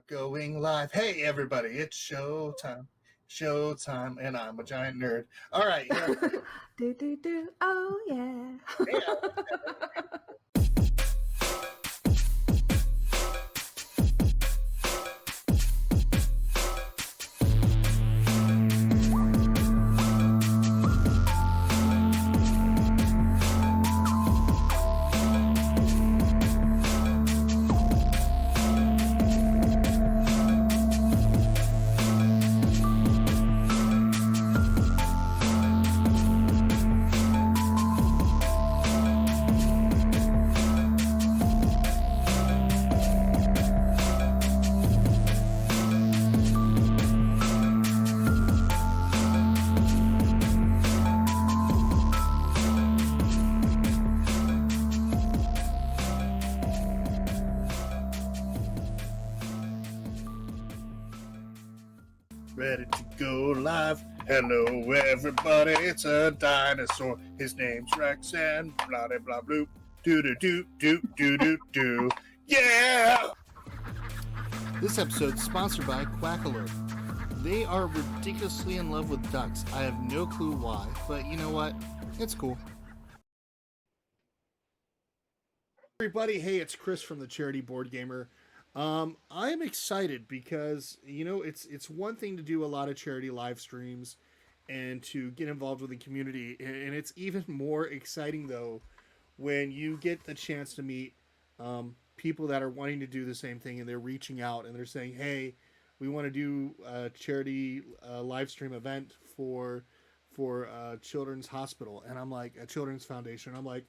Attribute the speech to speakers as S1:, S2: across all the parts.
S1: Going live. Hey, everybody, it's showtime. Showtime, and I'm a giant nerd. All right.
S2: Do. Oh, yeah.
S1: Ready to go live. Hello, everybody. It's a dinosaur. His name's Rex and blah blah blah blue. Do do do do do do do. Yeah! This episode is sponsored by Quack Alert. They are ridiculously in love with ducks. I have no clue why, but you know what? It's cool. Everybody, hey, it's Chris from the Charity Board Gamer. I'm excited because, you know, it's one thing to do a lot of charity live streams and to get involved with the community, and it's even more exciting though when you get the chance to meet people that are wanting to do the same thing, and they're reaching out and they're saying, hey, we want to do a charity live stream event for Children's Hospital, and I'm like, a Children's Foundation. I'm like,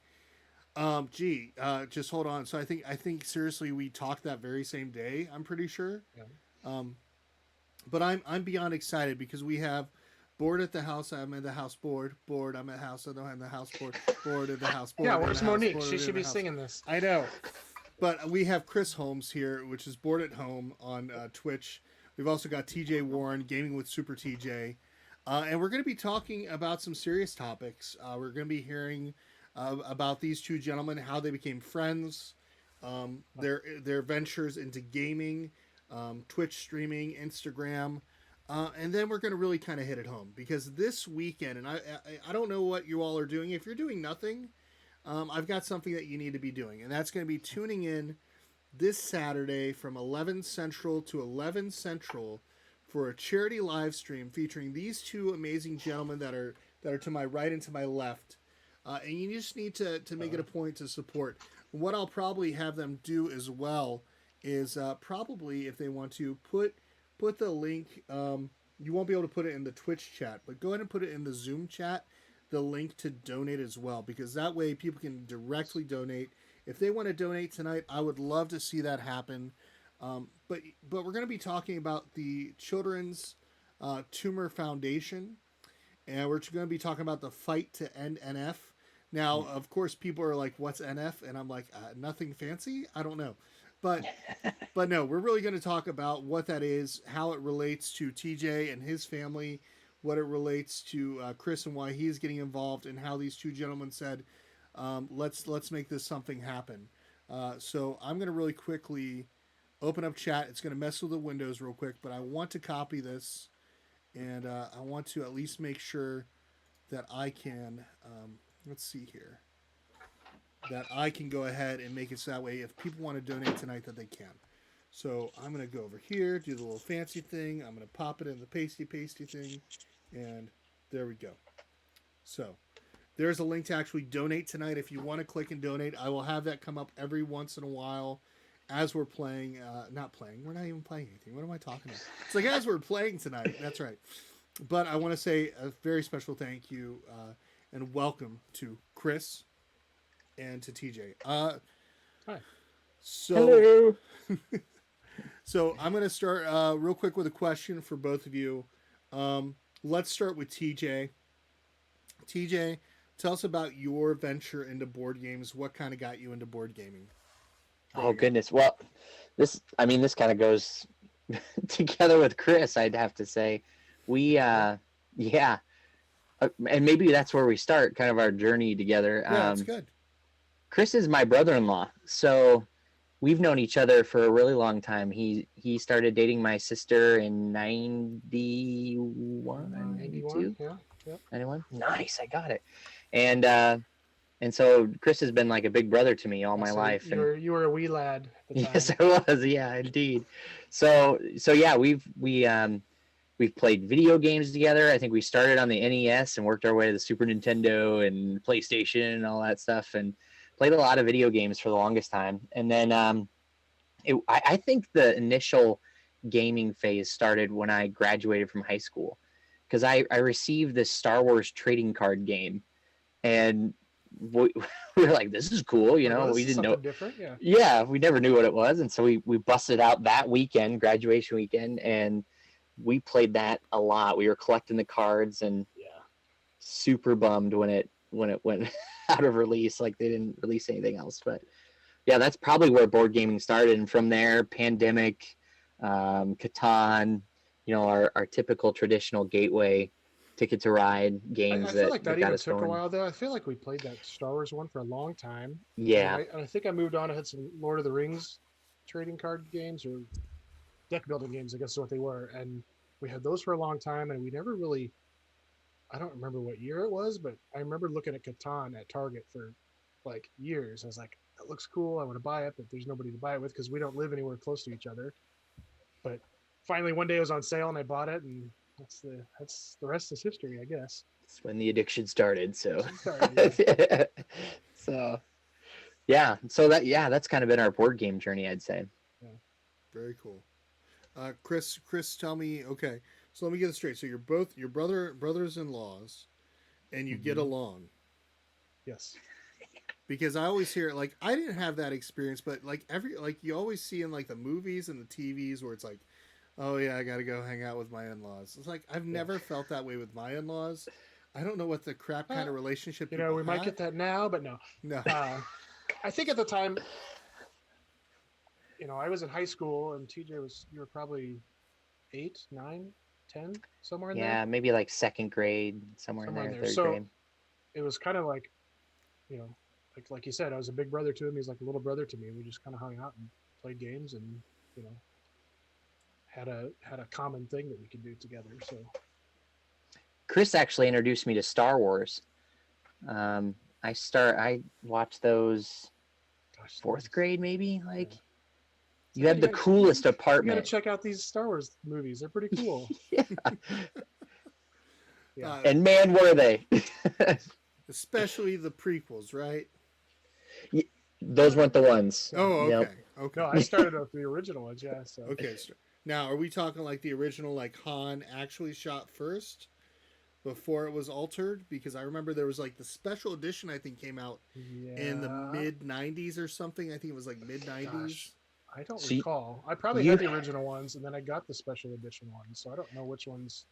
S1: just hold on. So I think seriously, we talked that very same day. I'm pretty sure. Yeah. But I'm beyond excited because we have board at the house. I'm at the house board. I'm at the house. I don't have the house board. Board at the house board.
S3: Yeah, where's Monique? She should be singing this.
S1: I know. But we have Chris Holmes here, which is Board at Home on Twitch. We've also got TJ Warren, Gaming with Super TJ. And we're going to be talking about some serious topics. We're going to be hearing about these two gentlemen, how they became friends, their ventures into gaming, Twitch streaming, Instagram, and then we're going to really kind of hit it home because this weekend, and I don't know what you all are doing. If you're doing nothing, I've got something that you need to be doing, and that's going to be tuning in this Saturday from 11 Central to 11 Central for a charity live stream featuring these two amazing gentlemen that are to my right and to my left. And you just need to make it a point to support. What I'll probably have them do as well is probably, if they want to, put the link. You won't be able to put it in the Twitch chat, but go ahead and put it in the Zoom chat, the link to donate as well, because that way people can directly donate. If they want to donate tonight, I would love to see that happen. But we're going to be talking about the Children's Tumor Foundation, and we're going to be talking about the fight to end NF. Now, of course, people are like, what's NF? And I'm like, nothing fancy? I don't know. But no, we're really going to talk about what that is, how it relates to TJ and his family, what it relates to Chris and why he's getting involved, and how these two gentlemen said, let's make this something happen. So I'm going to really quickly open up chat. It's going to mess with the windows real quick, but I want to copy this, and I want to at least make sure that I can... let's see here. That I can go ahead and make it so that way if people want to donate tonight that they can. So I'm going to go over here, do the little fancy thing. I'm going to pop it in the pasty thing. And there we go. So there's a link to actually donate tonight. If you want to click and donate, I will have that come up every once in a while as we're playing. Not playing. We're not even playing anything. What am I talking about? It's like as we're playing tonight. That's right. But I want to say a very special thank you. and welcome to Chris and to TJ.
S3: Hi.
S1: So,
S4: Hello.
S1: so I'm going to start real quick with a question for both of you. Let's start with TJ. TJ, tell us about your venture into board games. What kind of got you into board gaming?
S4: Oh goodness. Well, this kind of goes together with Chris, I'd have to say. We yeah. And maybe that's where we start kind of our journey together.
S1: Yeah, that's good.
S4: Chris is my brother-in-law. So we've known each other for a really long time. He started dating my sister in 91, 92?
S3: Yeah. Yep.
S4: 91? Nice, I got it. And so Chris has been like a big brother to me all my life.
S3: You were a wee lad at the time.
S4: Yes, I was. Yeah, indeed. So yeah, we've played video games together. I think we started on the NES and worked our way to the Super Nintendo and PlayStation and all that stuff, and played a lot of video games for the longest time. And then I think the initial gaming phase started when I graduated from high school, because I received this Star Wars trading card game, and we were like, this is cool, we didn't know.
S3: Different, yeah.
S4: Yeah, we never knew what it was, and so we busted out that weekend, graduation weekend, and we played that a lot. We were collecting the cards, and super bummed when it went out of release, like they didn't release anything else. But yeah, that's probably where board gaming started, and from there, Pandemic, Catan, our typical traditional gateway Ticket to Ride games.
S3: I feel like that even
S4: got us
S3: took
S4: going.
S3: a while though. I feel like we played that Star Wars one for a long time.
S4: Yeah.
S3: And I think I moved on. I had some Lord of the Rings trading card games, or deck building games, I guess is what they were. And we had those for a long time, and we never really, I don't remember what year it was, but I remember looking at Catan at Target for like years. I was like, that looks cool. I want to buy it, but there's nobody to buy it with because we don't live anywhere close to each other. But finally one day it was on sale and I bought it, and that's the rest is history, I guess.
S4: It's when the addiction started. So,
S3: Yeah.
S4: so yeah. So that's kind of been our board game journey, I'd say.
S3: Yeah.
S1: Very cool. Chris, tell me. Okay, so let me get it straight. So you're both your brothers-in-laws, and you get along.
S3: Yes.
S1: Because I always hear, like, I didn't have that experience, but like you always see in like the movies and the TVs where it's like, oh yeah, I got to go hang out with my in-laws. It's like I've never felt that way with my in-laws. I don't know what the crap kind of relationship.
S3: We might get that now, but no.
S1: No.
S3: I think at the time, I was in high school, and TJ you were probably 8, 9, 10, somewhere in there.
S4: Yeah, maybe like second grade, somewhere in there, third grade.
S3: It was kind of like, like you said, I was a big brother to him. He's like a little brother to me. We just kind of hung out and played games, and had a common thing that we could do together. So
S4: Chris actually introduced me to Star Wars. I watched those fourth grade, maybe. Like, you had the coolest apartment.
S3: You gotta check out these Star Wars movies. They're pretty cool.
S4: Yeah.
S3: Yeah.
S4: And man, were they.
S1: Especially the prequels, right?
S4: Those weren't the ones.
S1: Oh, okay.
S4: Yep.
S1: Okay.
S3: No, I started with the original ones, yeah. So.
S1: Okay. So now, are we talking like the original, like Han actually shot first before it was altered? Because I remember there was like the special edition, I think, came out in the mid 90s or something. I think it was like mid 90s.
S3: I don't recall. I probably had the original ones, and then I got the special edition ones, so I don't know which ones.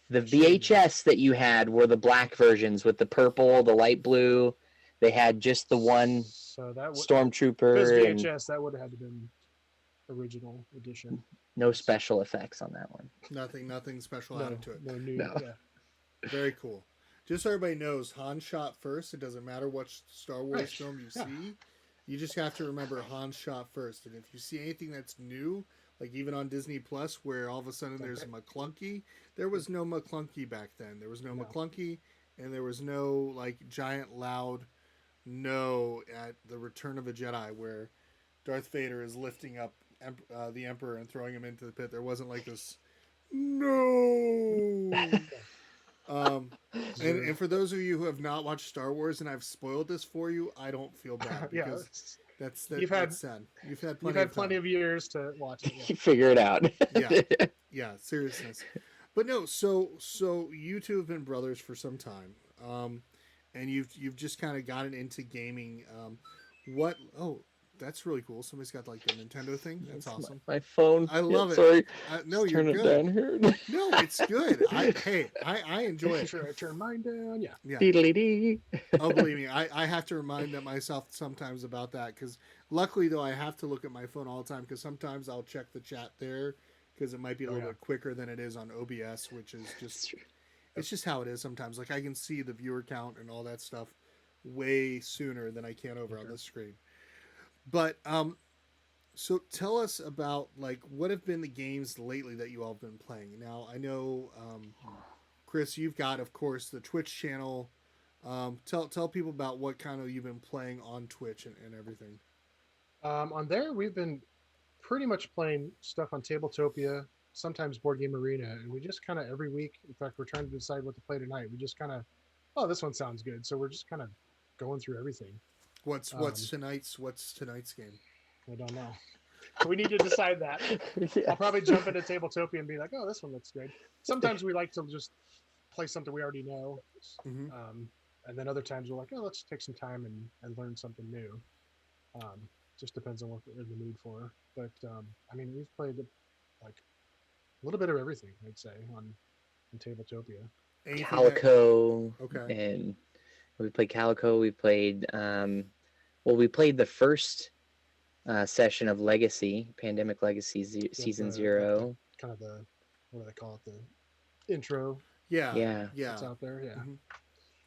S4: The VHS that you had were the black versions with the purple, the light blue. They had just the one stormtrooper.
S3: If it's VHS, that would have had to been original edition.
S4: No special effects on that one.
S1: Nothing special added to it.
S3: No. Yeah.
S1: Very cool. Just so everybody knows, Han shot first. It doesn't matter what Star Wars film you see. You just have to remember Han shot first. And if you see anything that's new, like even on Disney Plus, where all of a sudden there's a McClunky, there was no McClunky back then. There was no McClunky, and there was no like giant loud no at the Return of a Jedi where Darth Vader is lifting up the Emperor and throwing him into the pit. There wasn't like this no. And for those of you who have not watched Star Wars and I've spoiled this for you, I don't feel bad because that's sad. You've had plenty of years to watch it.
S4: Yeah. Figure it out.
S1: Yeah, seriousness. But no, so you two have been brothers for some time, and you've just kind of gotten into gaming. What? Oh, that's really cool. Somebody's got like the Nintendo thing. That's
S4: It's
S1: awesome.
S4: my phone.
S1: I
S4: Yeah,
S1: love it.
S4: sorry.
S1: No,
S4: Let's
S1: you're
S4: turn it
S1: good.
S4: down here.
S1: No, it's good. I enjoy
S3: Making
S1: it.
S3: sure I turn mine down. Yeah.
S1: Yeah.
S4: Deedly-dee.
S1: Oh, believe me, I have to remind that myself sometimes about that because luckily though I have to look at my phone all the time because sometimes I'll check the chat there because it might be a
S3: Oh,
S1: little
S3: yeah.
S1: bit quicker than it is on OBS, which is
S4: It's
S1: just
S4: true.
S1: it's just how it is sometimes. Like I can see the viewer count and all that stuff way sooner than I can over on
S3: Okay.
S1: the screen. But so tell us about like what have been the games lately that you all have been playing. Now I know Chris, you've got of course the Twitch channel. Tell people about what kind of you've been playing on Twitch and everything.
S3: On there, we've been pretty much playing stuff on Tabletopia, sometimes Board Game Arena, and we just kind of every week. In fact, we're trying to decide what to play tonight. We just kind of, oh, this one sounds good, so we're just kind of going through everything.
S1: What's
S3: Um,
S1: what's tonight's game?
S3: I don't know. We need to decide that.
S4: Yeah.
S3: I'll probably jump into Tabletopia and be like, oh, this one looks good. Sometimes we like to just play something we already know.
S1: Mm-hmm.
S3: And then other times we're like, oh, let's take some time and learn something new. Just depends on what we're in the mood for. But I mean, we've played like a little bit of everything, I'd say, on Tabletopia.
S1: Anything
S4: Calico.
S1: Okay.
S4: And we played Calico. We played well, we played the first session of Legacy, Pandemic Legacy Season 0.
S3: Kind of the, what do they call it? The intro
S1: Yeah.
S4: Yeah.
S3: that's out there. Yeah.
S1: Mhm.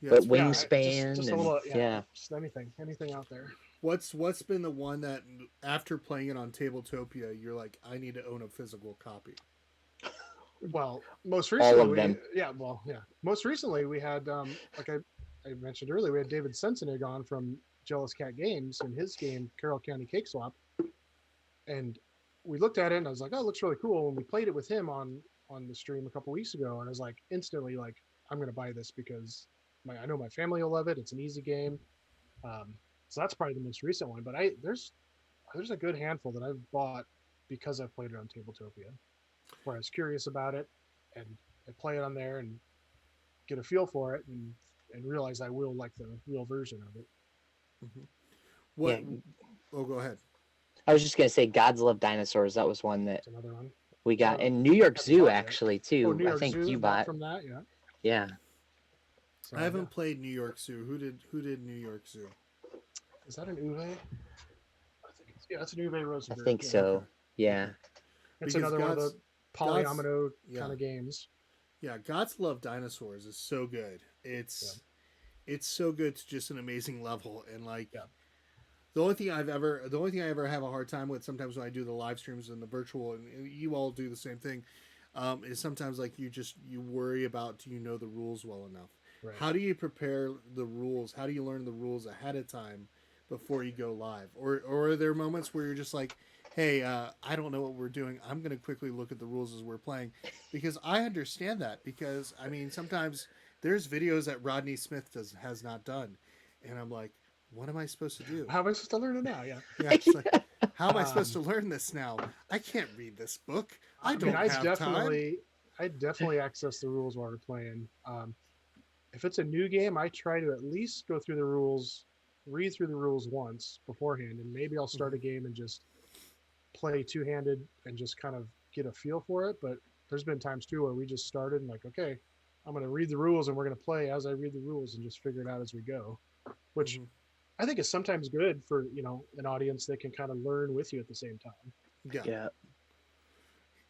S1: Yeah,
S4: But
S1: it's pretty great.
S4: Wingspan
S3: just a
S4: and
S3: little,
S4: yeah.
S3: just anything out there.
S1: What's been the one that after playing it on Tabletopia, you're like, I need to own a physical copy.
S3: Well, most
S4: All
S3: recently,
S4: of them.
S3: Most recently, we had, like I mentioned earlier, we had David Sensenig on from Jealous Cat Games and his game Carroll County Cake Swap, and we looked at it and I was like, oh, it looks really cool. And we played it with him on the stream a couple weeks ago, and I was like, instantly like, I'm gonna buy this because I know my family will love it. It's an easy game. So that's probably the most recent one. But there's a good handful that I've bought because I've played it on Tabletopia, where I was curious about it, and I play it on there and get a feel for it, and realize I will like the real version of it.
S1: Mm-hmm. What?
S4: Yeah.
S1: Oh, go ahead.
S4: I was just gonna say Gods Love Dinosaurs. That was one that
S3: That's another one.
S4: we got,
S3: Oh,
S4: and New York
S3: haven't
S4: Zoo
S3: bought yet.
S4: actually too.
S3: Oh, New York
S4: I think
S3: Zoo,
S4: you
S3: bought
S4: bought.
S3: from that, yeah.
S4: Yeah.
S3: So,
S1: I haven't played New York Zoo. Who did New York Zoo?
S3: Is that an Uwe? I think it's an Uwe
S4: I
S3: Rosenberg.
S4: think
S3: yeah.
S4: so.
S1: Okay.
S4: Yeah.
S3: It's
S1: Because
S3: another one of the
S1: God's-
S3: polyomino
S1: yeah.
S3: kind of games.
S1: Yeah, God's Love Dinosaurs is so good. It's so good to just an amazing level, and like
S3: Yeah.
S1: the only thing I ever have a hard time with sometimes when I do the live streams and the virtual, and you all do the same thing, is sometimes like you worry about, do you know the rules well enough?
S3: Right.
S1: How do you prepare the rules? How do you learn the rules ahead of time before you go live? Or are there moments where you're just like, hey, I don't know what we're doing. I'm going to quickly look at the rules as we're playing, because I understand that. Because I mean, sometimes there's videos that Rodney Smith has not done, and I'm like, what am I supposed to do?
S3: How am I supposed to learn it now? Yeah.
S1: Yeah, it's like, how am I supposed to learn this now? I can't read this book. I don't have time.
S3: I definitely access the rules while we're playing. If it's a new game, I try to at least go through the rules, read through the rules once beforehand, and maybe I'll start a game and just play two-handed and just kind of get a feel for it. But there's been times too where we just started and like, okay, I'm going to read the rules and we're going to play as I read the rules and just figure it out as we go, which
S1: Mhm.
S3: I think is sometimes good for, an audience that can kind of learn with you at the same time.
S1: Yeah.
S4: Yeah.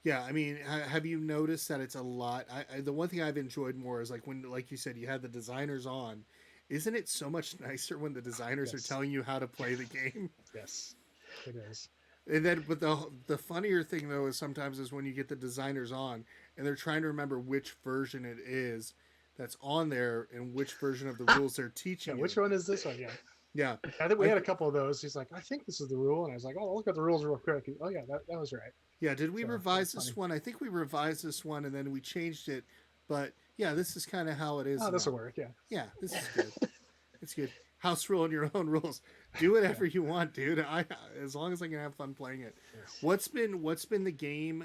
S1: Yeah, I mean, have you noticed that it's a lot? The one thing I've enjoyed more is like when, like you said, you had the designers on. Isn't it so much nicer when the designers are
S3: Yes.
S1: telling you how to play the game?
S3: Yes, it is.
S1: And then, but the funnier thing though is sometimes is when you get the designers on and they're trying to remember which version it is that's on there and which version of the rules they're
S3: Yeah,
S1: teaching.
S3: which
S1: you.
S3: one is this one? Yeah.
S1: Yeah,
S3: I think we had a couple of those. He's like, I think this is the rule. And I was like, oh, I'll look at the rules real quick. Oh, yeah, that was right.
S1: yeah. Did we
S3: So,
S1: revise
S3: that's
S1: this
S3: funny.
S1: one? I think we revised this one and then we changed it. But yeah, this is kind of how it is.
S3: Oh, this
S1: now.
S3: will work. Yeah.
S1: Yeah, this is good. It's good. House rule and your own rules. Do whatever you want, dude. As long as I can have fun playing it.
S3: Yes.
S1: What's been the game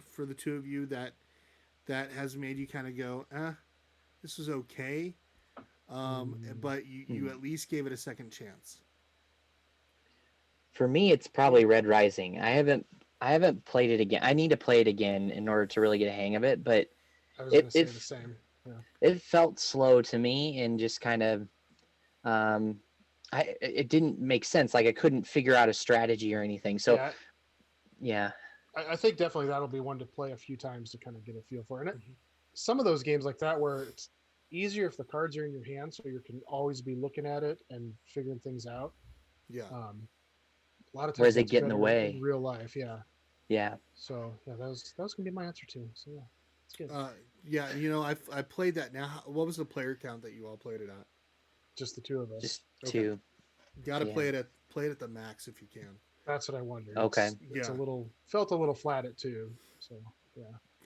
S1: for the two of you that that has made you kind of go, this was okay, but you at least gave it a second chance?
S4: For me, it's probably Red Rising. I haven't played it again. I need to play it again in order to really get a hang of it, but
S3: I was going
S4: it
S3: to say
S4: it
S3: the same. Yeah.
S4: it felt slow to me and just kind of um it didn't make sense. Like I couldn't figure out a strategy or anything. So
S3: Yeah,
S4: yeah.
S3: I think definitely that'll be one to play a few times to kind of get a feel for it. And some of those games like that where it's easier if the cards are in your hand, so you can always be looking at it and figuring things out.
S1: Yeah.
S3: A lot of times
S4: Whereas they
S3: that's
S4: get in the
S3: better
S4: way.
S3: in real life. Yeah.
S4: Yeah.
S3: So yeah, that was gonna be my answer too. So yeah, it's good.
S1: Yeah, I played that now. What was the player count that you all played it at?
S3: Just the two of us.
S4: Just
S1: Okay.
S4: two.
S1: Got to
S4: Yeah.
S1: play it at the max if you can.
S3: That's what I wondered.
S4: Okay.
S3: It's
S1: Yeah.
S3: felt a little flat at two. So yeah.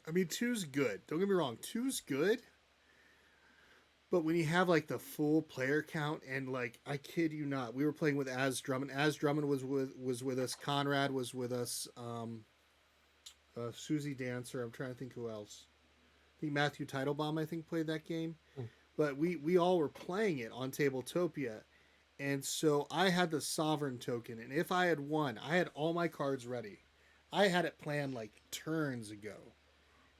S1: I mean, two's good. Don't get me wrong, two's good. But when you have like the full player count and like I kid you not, we were playing with Az Drummond. Az Drummond was with us. Conrad was with us. Susie Dancer. I'm trying to think who else. I think Matthew Teitelbaum, I think, played that game. But we all were playing it on Tabletopia. And so I had the Sovereign token. And if I had won, I had all my cards ready. I had it planned like turns ago.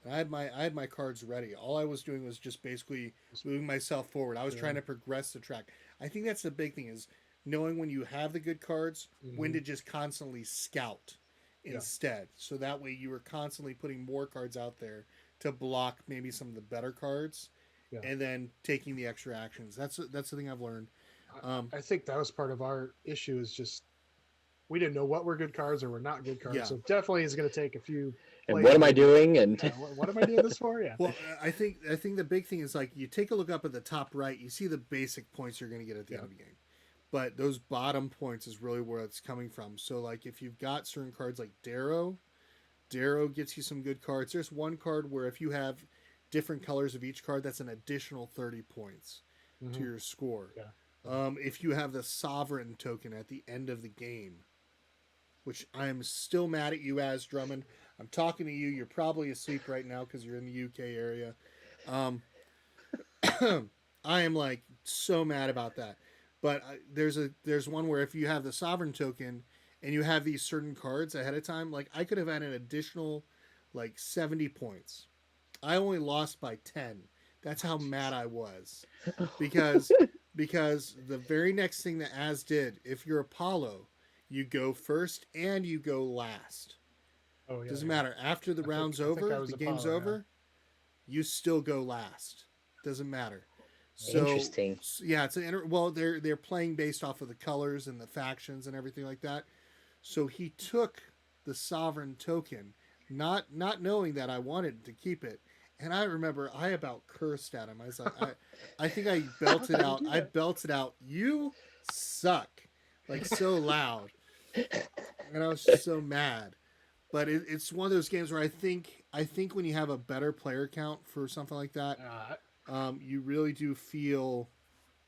S1: And I had my cards ready. All I was doing was just basically moving myself forward. I was trying to progress the track. I think that's the big thing is knowing when you have the good cards, when to just constantly scout instead. So that way you were constantly putting more cards out there to block maybe some of the better cards, and then taking the extra actions. That's the thing I've learned.
S3: I think that was part of our issue is just we didn't know what were good cards or were not good cards.
S1: Yeah.
S3: So definitely is going to take a few.
S4: And what am I doing? And
S3: what am I doing this for? Yeah.
S1: Well, I think the big thing is like you take a look up at the top right, you see the basic points you're going to get at the end of the game, but those bottom points is really where it's coming from. So like if you've got certain cards like Darrow gets you some good cards. There's one card where if you have different colors of each card, that's an additional 30 points to your score.
S3: Yeah.
S1: If you have the Sovereign token at the end of the game, which I'm still mad at you as Drummond. I'm talking to you. You're probably asleep right now because you're in the UK area. I am like so mad about that. But there's one where if you have the Sovereign token and you have these certain cards ahead of time, like I could have had an additional like 70 points. I only lost by 10. That's how mad I was. Because the very next thing that Az did, if you're Apollo, you go first and you go last.
S3: Oh yeah.
S1: Doesn't matter. After the round's over, the game's
S3: Apollo,
S1: over, you still go last. Doesn't matter. So,
S4: Interesting.
S1: Yeah, it's they're playing based off of the colors and the factions and everything like that. So he took the Sovereign token, not knowing that I wanted to keep it. And I remember I about cursed at him. I was like, I think I belted out. I belted out. You suck, like so loud, and I was just so mad. But it's one of those games where I think when you have a better player count for something like that, you really do feel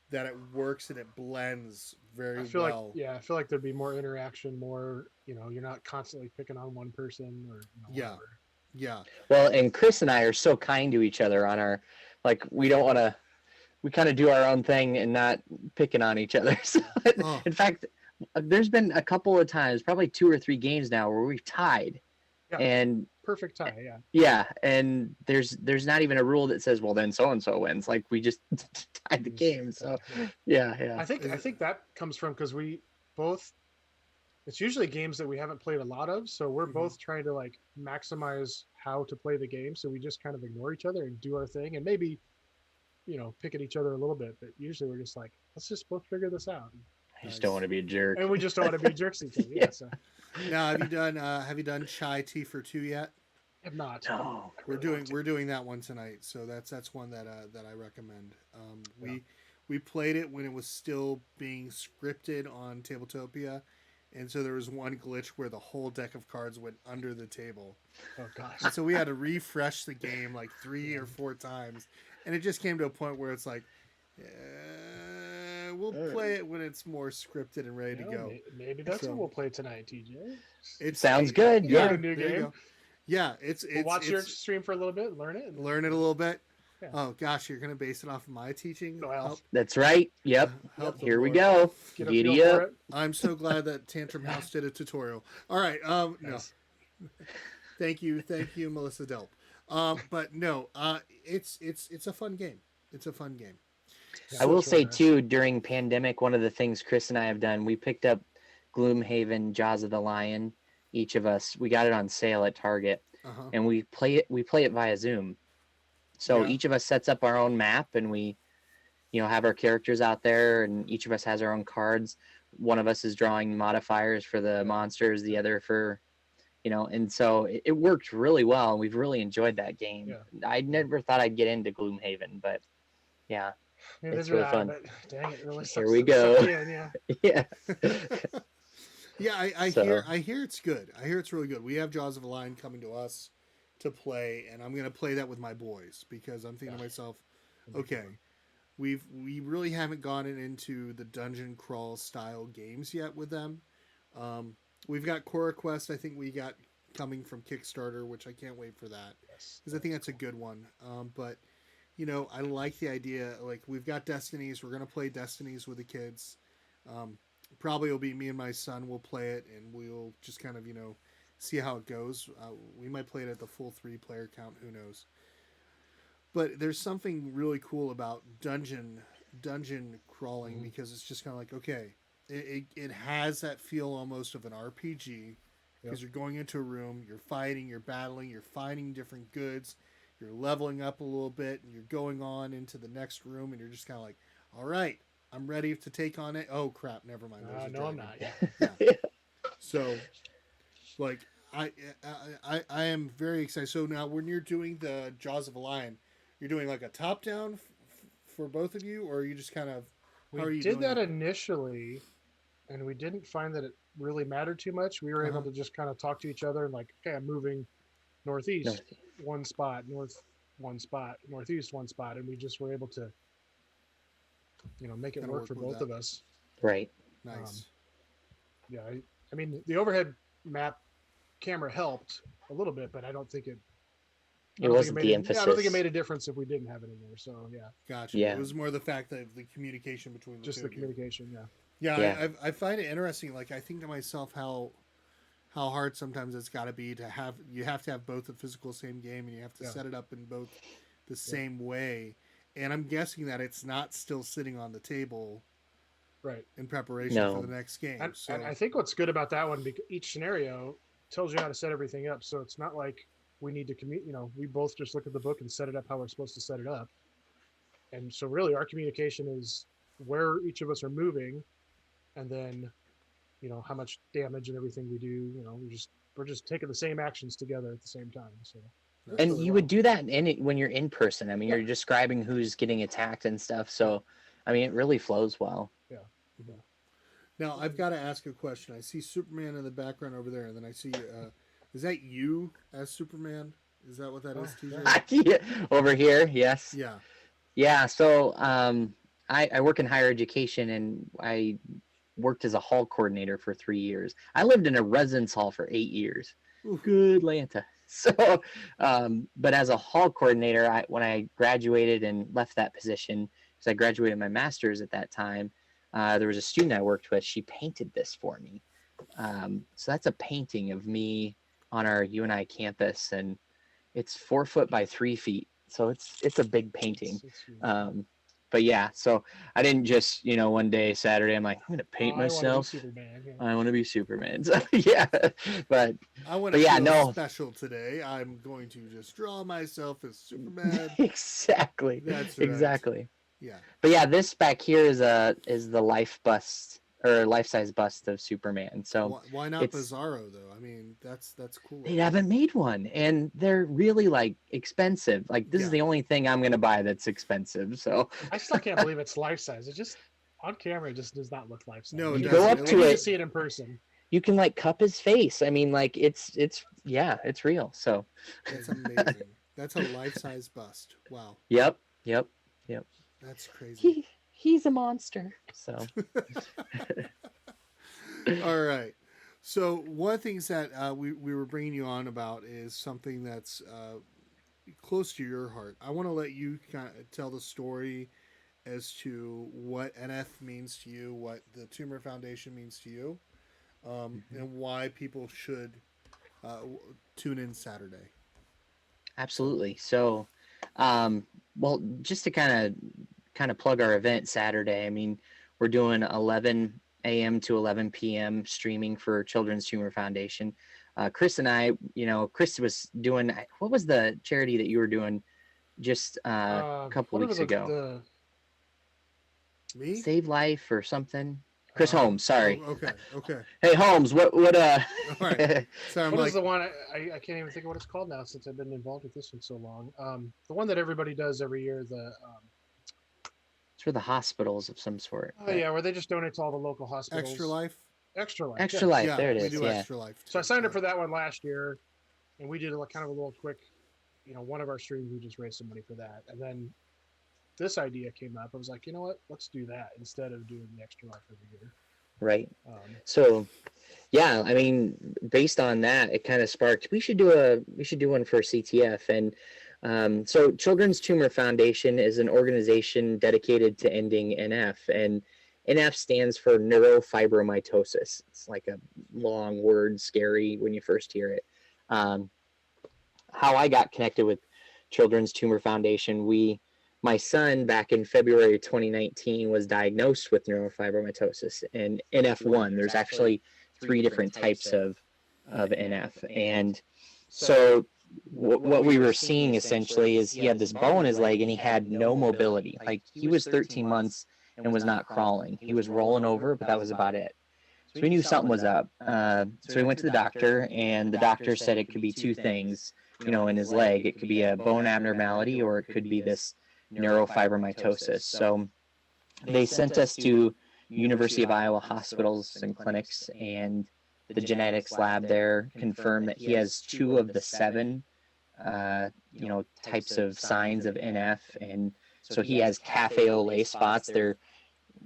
S1: that it works and it blends very
S3: I feel
S1: well.
S3: I feel like there'd be more interaction, more, you're not constantly picking on one person or whatever.
S1: Yeah.
S4: Well, and Chris and I are so kind to each other on our, like, we don't want to, we kind of do our own thing and not picking on each other. So, in fact, there's been a couple of times, probably 2 or 3 games now where we've tied.
S3: Yeah.
S4: And
S3: Perfect tie, yeah.
S4: yeah, and there's not even a rule that says, well, then so and so wins. Like we just tied the game. So yeah.
S3: I think that comes from because we both. It's usually games that we haven't played a lot of, so we're both trying to like maximize how to play the game. So we just kind of ignore each other and do our thing, and maybe, pick at each other a little bit. But usually we're just like, let's just both figure this out.
S4: I just don't want to be a jerk.
S3: And we just don't want to be jerks to each other. Yeah. So.
S1: Now, have you done Chai Tea for Two yet?
S3: I have not.
S4: No.
S1: We're doing that one tonight, so that's one that I recommend. We played it when it was still being scripted on Tabletopia, and so there was one glitch where the whole deck of cards went under the table.
S3: Oh gosh.
S1: And so we had to refresh the game like 3 or 4 times, and it just came to a point where it's like, we'll play it when it's more scripted and ready to go.
S3: Maybe that's what we'll play tonight, TJ.
S4: It sounds good. Yeah.
S3: A new game.
S1: Yeah,
S3: We'll watch your
S1: it's
S3: stream for a little bit, learn it, and
S1: learn it a little bit.
S3: Yeah.
S1: Oh gosh, you're gonna base it off of my teaching.
S3: Well,
S4: That's right. Yep.
S1: Help the
S4: Here we
S1: Lord.
S4: go.
S3: get a
S4: Giddy
S3: feel
S4: up.
S3: for it.
S1: I'm so glad that Tantrum House did a tutorial. All right. No,
S3: Nice.
S1: thank you, Melissa Delp. But no, it's a fun game. It's a fun game.
S4: I will
S3: It's
S4: say
S3: really nice.
S4: too, during pandemic, one of the things Chris and I have done, we picked up Gloomhaven, Jaws of the Lion. Each of us, we got it on sale at Target,
S1: Uh-huh.
S4: and we play it via Zoom. So
S1: Yeah.
S4: each of us sets up our own map, and we, have our characters out there, and each of us has our own cards. One of us is drawing modifiers for the monsters, the other for, and so it worked really well. And we've really enjoyed that game.
S3: Yeah.
S4: I never thought I'd get into Gloomhaven, but yeah,
S3: Neither
S4: it's
S3: did
S4: really
S3: I,
S4: fun.
S3: but dang, it really sucks.
S4: Here we go.
S3: sucked you in, yeah.
S4: Yeah.
S1: Yeah, I
S4: So-
S1: hear it's good. I hear it's really good. We have Jaws of the Lion coming to us to play, and I'm gonna play that with my boys because I'm thinking to myself, okay, we really haven't gotten into the dungeon crawl style games yet with them. We've got Cora Quest. I think we got coming from Kickstarter, which I can't wait for that
S3: Yes.
S1: because I think that's a good one. But I like the idea. Like we've got Destinies. We're gonna play Destinies with the kids. Probably it'll be me and my son will play it, and we'll just kind of see how it goes. We might play it at the full 3-player count. Who knows? But there's something really cool about dungeon crawling because it's just kind of like, okay, it has that feel almost of an RPG because you're going into a room, you're fighting, you're battling, you're finding different goods, you're leveling up a little bit, and you're going on into the next room, and you're just kind of like, all right, I'm ready to take on it. Oh crap, never mind. There's a
S3: No, I'm
S1: dragon.
S3: not.
S1: Yeah. So, like, I am very excited. So now, when you're doing the Jaws of a Lion, you're doing like a top down for both of you, or are you just kind of how are
S3: We
S1: you
S3: did
S1: doing
S3: that
S1: it?
S3: initially, and we didn't find that it really mattered too much. We were able
S1: Uh-huh.
S3: to just kind of talk to each other and like, okay, I'm moving northeast
S4: North-
S3: one spot, north one spot, northeast one spot, and we just were able to, make it
S1: Kinda
S3: work
S1: work
S3: for
S1: with
S3: both
S1: that.
S3: of us.
S4: Right.
S1: Nice.
S3: Yeah, I mean the overhead map camera helped a little bit, but I don't think it. I
S4: It
S3: don't think
S4: wasn't
S3: made
S4: the
S3: it-
S4: emphasis.
S3: Yeah, I don't think it made a difference if we didn't have it in there. So yeah,
S1: Gotcha.
S4: Yeah.
S1: It was more the fact that the communication between the
S3: just
S1: two
S3: the
S1: of you.
S3: communication. Yeah.
S1: Yeah,
S4: Yeah.
S1: I find it interesting. Like I think to myself how hard sometimes it's got to be to have to have both the physical same game and you have to
S3: Yeah.
S1: set it up in both the same way. And I'm guessing that it's not still sitting on the table
S3: Right.
S1: in preparation
S4: No.
S1: for the next game.
S3: And,
S1: So
S3: and I think what's good about that one, because each scenario tells you how to set everything up. So it's not like we need to we both just look at the book and set it up how we're supposed to set it up. And so really our communication is where each of us are moving and then, how much damage and everything we do, we're just taking the same actions together at the same time. So
S1: that's
S4: And
S1: really
S4: you
S1: well.
S4: would do that when you're in person. I mean, you're describing who's getting attacked and stuff. So, I mean, it really flows well.
S1: Now I've got to ask a question. I see Superman in the background over there, and then I see is that you as Superman? Is that what that is, TJ?
S4: Yeah, over here, yes.
S1: Yeah.
S4: Yeah. So, I work in higher education, and I worked as a hall coordinator for 3 years. I lived in a residence hall for 8 years.
S1: Oof.
S4: Good Lanta. So, but as a hall coordinator, when I graduated and left that position, because I graduated my master's at that time, there was a student I worked with. She painted this for me. So that's a painting of me on our UNI campus, and it's 4 foot by 3 feet. So it's a big painting. But yeah, so I didn't just, one day, Saturday, I'm like, I'm going to paint myself.
S3: Superman, yeah.
S4: I want to be Superman. So, yeah, but
S1: I want to
S4: But yeah,
S1: feel
S4: no.
S1: special today. I'm going to just draw myself as Superman.
S4: exactly,
S1: That's right.
S4: exactly.
S1: Yeah.
S4: But yeah, this back here is the life bust or life size bust of Superman. So
S1: Why not
S4: it's-
S1: Bizarro though? I mean, that's cool.
S4: they haven't made one, and they're really like expensive. Like this
S1: Yeah.
S4: is the only thing I'm gonna buy that's expensive. So
S3: I still can't believe it's life size. It just on camera it just does not look life size.
S1: No, it
S3: You
S1: doesn't.
S4: go up
S1: It
S4: to
S3: need
S1: looks-
S4: it.
S3: to see it in person.
S4: you can like cup his face. I mean, like it's it's real. So
S1: That's amazing. That's a life-size bust. Wow,
S4: yep.
S1: that's crazy.
S4: He's a monster. So
S1: All right. So one of the things that we were bringing you on about is something that's close to your heart. I want to let you kind of tell the story as to what NF means to you, what the Tumor Foundation means to you, and why people should tune in Saturday.
S4: Absolutely. So, well, just to kind of plug our event Saturday. I mean, we're doing 11 a.m. to 11 p.m. streaming for Children's Tumor Foundation. Chris and I, Chris was doing, what was the charity that you were doing just a couple
S3: Whatever
S4: weeks ago?
S1: Me?
S4: Save Life or something. Chris Holmes, sorry.
S1: Okay.
S4: Hey Holmes, what
S1: All right. So I'm
S3: what
S1: like,
S3: is the one? I can't even think of what it's called now since I've been involved with this one so long. The one that everybody does every year.
S4: It's for the hospitals of some sort.
S3: Oh yeah, where they just donate to all the local hospitals.
S1: Extra Life.
S3: Extra Life.
S4: Extra
S3: yeah.
S4: Life.
S1: Yeah,
S4: There it
S1: we
S4: is.
S1: do
S4: Yeah.
S1: Extra Life.
S3: So I signed up for that one last year, and we did kind of a little quick, one of our streams. We just raised some money for that, and then this idea came up. I was like, you know what? Let's do that instead of doing the Extra Life every year.
S4: Right. So, yeah, I mean, based on that, it kind of sparked. We should do one for CTF, and so Children's Tumor Foundation is an organization dedicated to ending NF, and NF stands for neurofibromatosis. It's like a long word, scary when you first hear it. How I got connected with Children's Tumor Foundation, my son back in February 2019 was diagnosed with neurofibromatosis and NF1. There's actually 3 different types of NF. And so what we were seeing essentially is he had this bow in his leg and he had no mobility. Like he was 13 months and was not crawling. He was rolling over, but that was about it. So we knew something was up. So we went to the doctor, and the doctor said it could be 2 things, in his leg. It could be a bone abnormality, or it could be this neurofibromatosis. So they sent us to University of Iowa hospitals and clinics, and the genetics lab there confirmed that he has 2 of the 7 types of signs of NF. And so he has cafe au lait spots. They're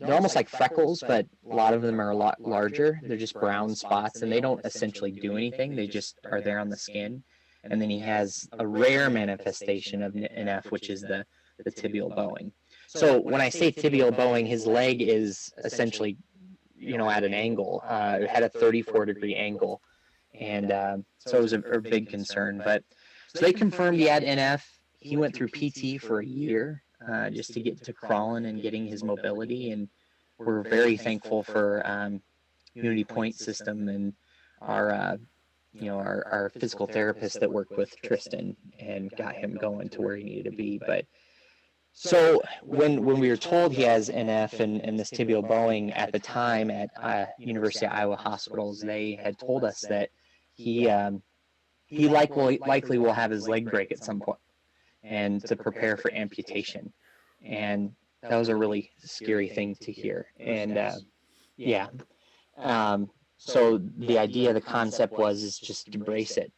S4: almost like freckles, but a lot of them are a lot larger. They're just brown spots, and they don't essentially do anything. They just are there on the skin. And then he has a rare manifestation of NF, which is the tibial bowing. So when I say tibial bowing, his leg is essentially, at an angle. It had a 34-degree angle. And so it was a big concern. But so they confirmed he had NF. He went through PT for a year just to get to crawling and getting his mobility. And we're very thankful for Unity Point System and our physical therapist that worked with Tristan and got him going to where he needed to be. But so when we were told he has NF and this tibial bowing at the time at University of Iowa hospitals, they had told us that he likely will have his leg break at some point, and to prepare for amputation. And that was a really scary thing to hear. And so the idea, the concept is just embrace it,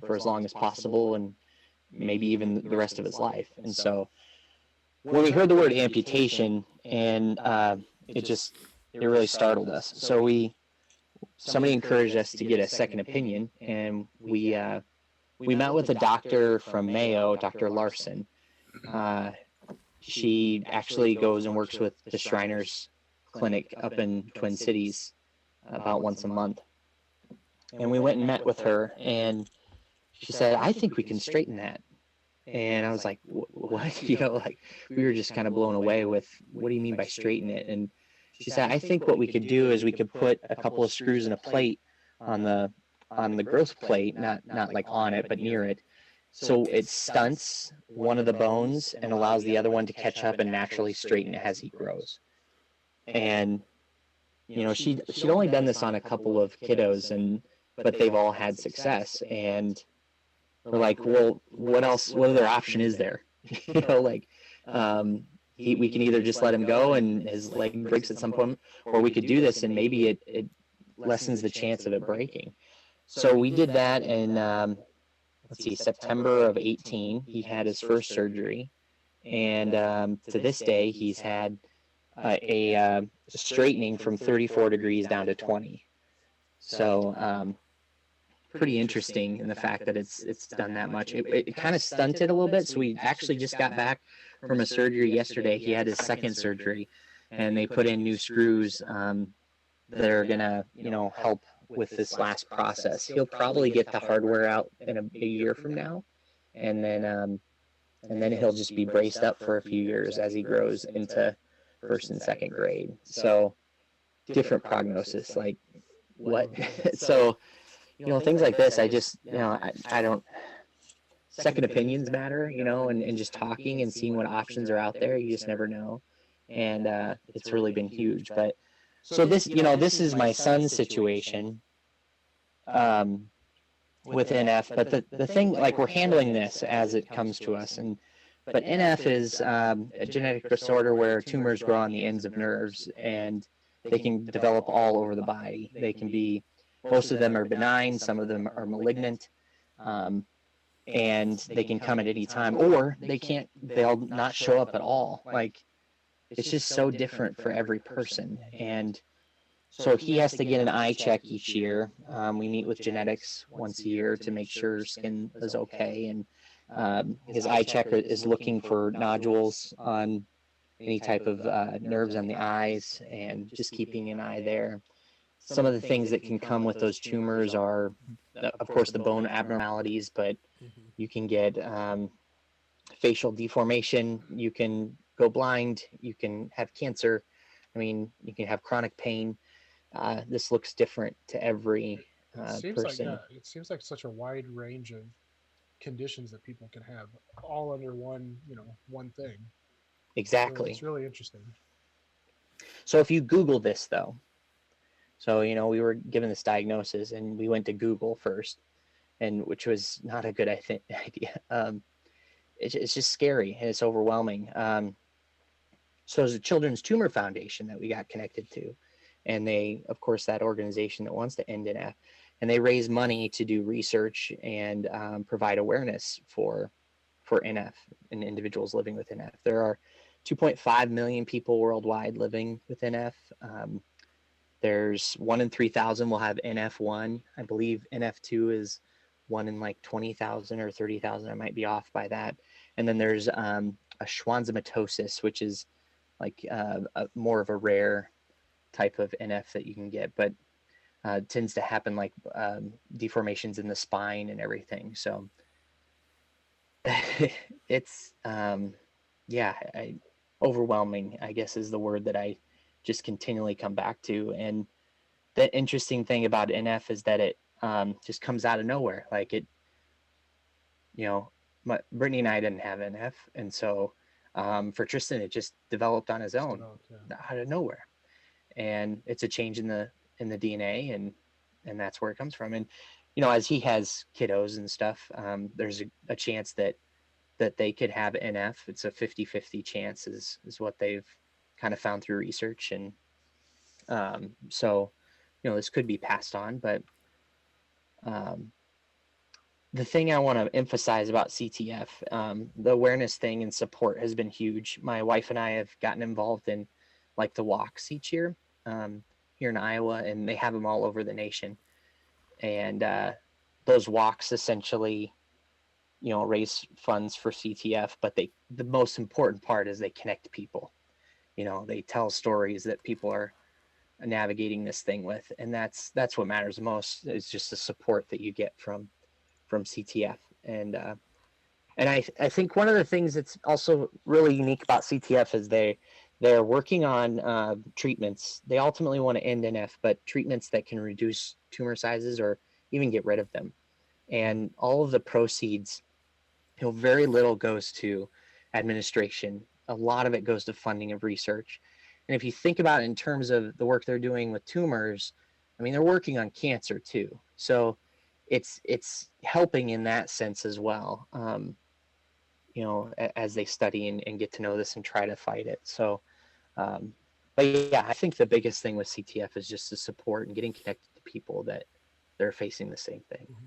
S4: for as long as possible, and maybe even the rest of his life. And so when we heard the word amputation, and it really startled us. So somebody encouraged us to get a second opinion, and we met with a doctor from Mayo, Dr. Larson. She actually goes and works with the Shriners Clinic up in Twin Cities about once a month. And we went and met with her, and she said, "I think we can straighten that." And I was like, "What?" We were just kind of blown away with, "What do you mean by straighten it?" And she said, "I think what we could do is we could put a couple of screws in a plate on the growth plate, not like on it, but near it. So it stunts one of the bones and allows the other one to catch up and naturally straighten as he grows." And she'd only done this on a couple of kiddos, but they've all had success. And we're like, well, what else? What other option is there? We can either just let him go and his leg breaks at some point, or we could do this and maybe it lessens the chance of it breaking. So we did that in September of 18. He had his first surgery, and to this day he's had a straightening from 34 degrees down to 20. So pretty interesting in the fact that it's done that much. It kind of stunted a little bit. So we actually just got back from a surgery yesterday. He had his second surgery, and they put in new screws that are gonna, help with this last process. He'll probably get the hardware out in a year from now, and then he'll just be braced up for a few years as he grows into first and second grade. So different prognosis, like what? So things like this, I just, I don't. Second opinions matter, and just talking and seeing what options are out there. You just never know, and it's really been huge. But so this is my son's situation with NF, but the thing, like, we're handling this as it comes to us, but NF is a genetic disorder where tumors grow on the ends of nerves, and they can develop all over the body. They can be, most of them are benign, some of them are malignant, and they can come at any time, or they'll not show up at all. Like, it's just so different for every person. And so he has to get an eye check each year. We meet with genetics once a year to make sure skin is okay. And his eye check is looking for nodules on any type of nerves on the eyes, and just keeping an eye there. Some of the things that can come with those tumors are, of course, the bone abnormalities, but you can get facial deformation, you can go blind, you can have cancer. I mean, you can have chronic pain. This looks different to every person.
S3: It seems like such a wide range of conditions that people can have, all under one thing.
S4: Exactly.
S3: It's really interesting.
S4: So if you Google this, though, so we were given this diagnosis, and we went to Google first, and which was not a good idea. It's just scary, and it's overwhelming. So there's a Children's Tumor Foundation that we got connected to, and they, of course, that organization that wants to end NF, and they raise money to do research and provide awareness for NF and individuals living with NF. There are 2.5 million people worldwide living with NF. There's 1 in 3,000 will have NF1. I believe NF2 is 1 in like 20,000 or 30,000. I might be off by that. And then there's a schwannomatosis, which is like more of a rare type of NF that you can get, but tends to happen like deformations in the spine and everything. So it's overwhelming, I guess, is the word that I just continually come back to. And the interesting thing about NF is that it just comes out of nowhere. Like Brittany and I didn't have NF, and so for Tristan, it just developed on his own, out of nowhere. And it's a change in the DNA, and that's where it comes from. And as he has kiddos and stuff, there's a chance that they could have NF. It's a 50-50 chance is what they've kind of found through research. And so this could be passed on. But the thing I want to emphasize about CTF, the awareness thing and support has been huge. My wife and I have gotten involved in like the walks each year here in Iowa, and they have them all over the nation. And those walks essentially, raise funds for CTF, but the most important part is they connect people. They tell stories that people are navigating this thing with, and that's what matters most, is just the support that you get from CTF. And I think one of the things that's also really unique about CTF is they're working on treatments. They ultimately want to end NF, but treatments that can reduce tumor sizes or even get rid of them. And all of the proceeds, very little goes to administration. A lot of it goes to funding of research. And if you think about it in terms of the work they're doing with tumors, I mean, they're working on cancer too. So it's helping in that sense as well, as they study and get to know this and try to fight it. So, but yeah, I think the biggest thing with CTF is just the support and getting connected to people that they're facing the same thing. Mm-hmm.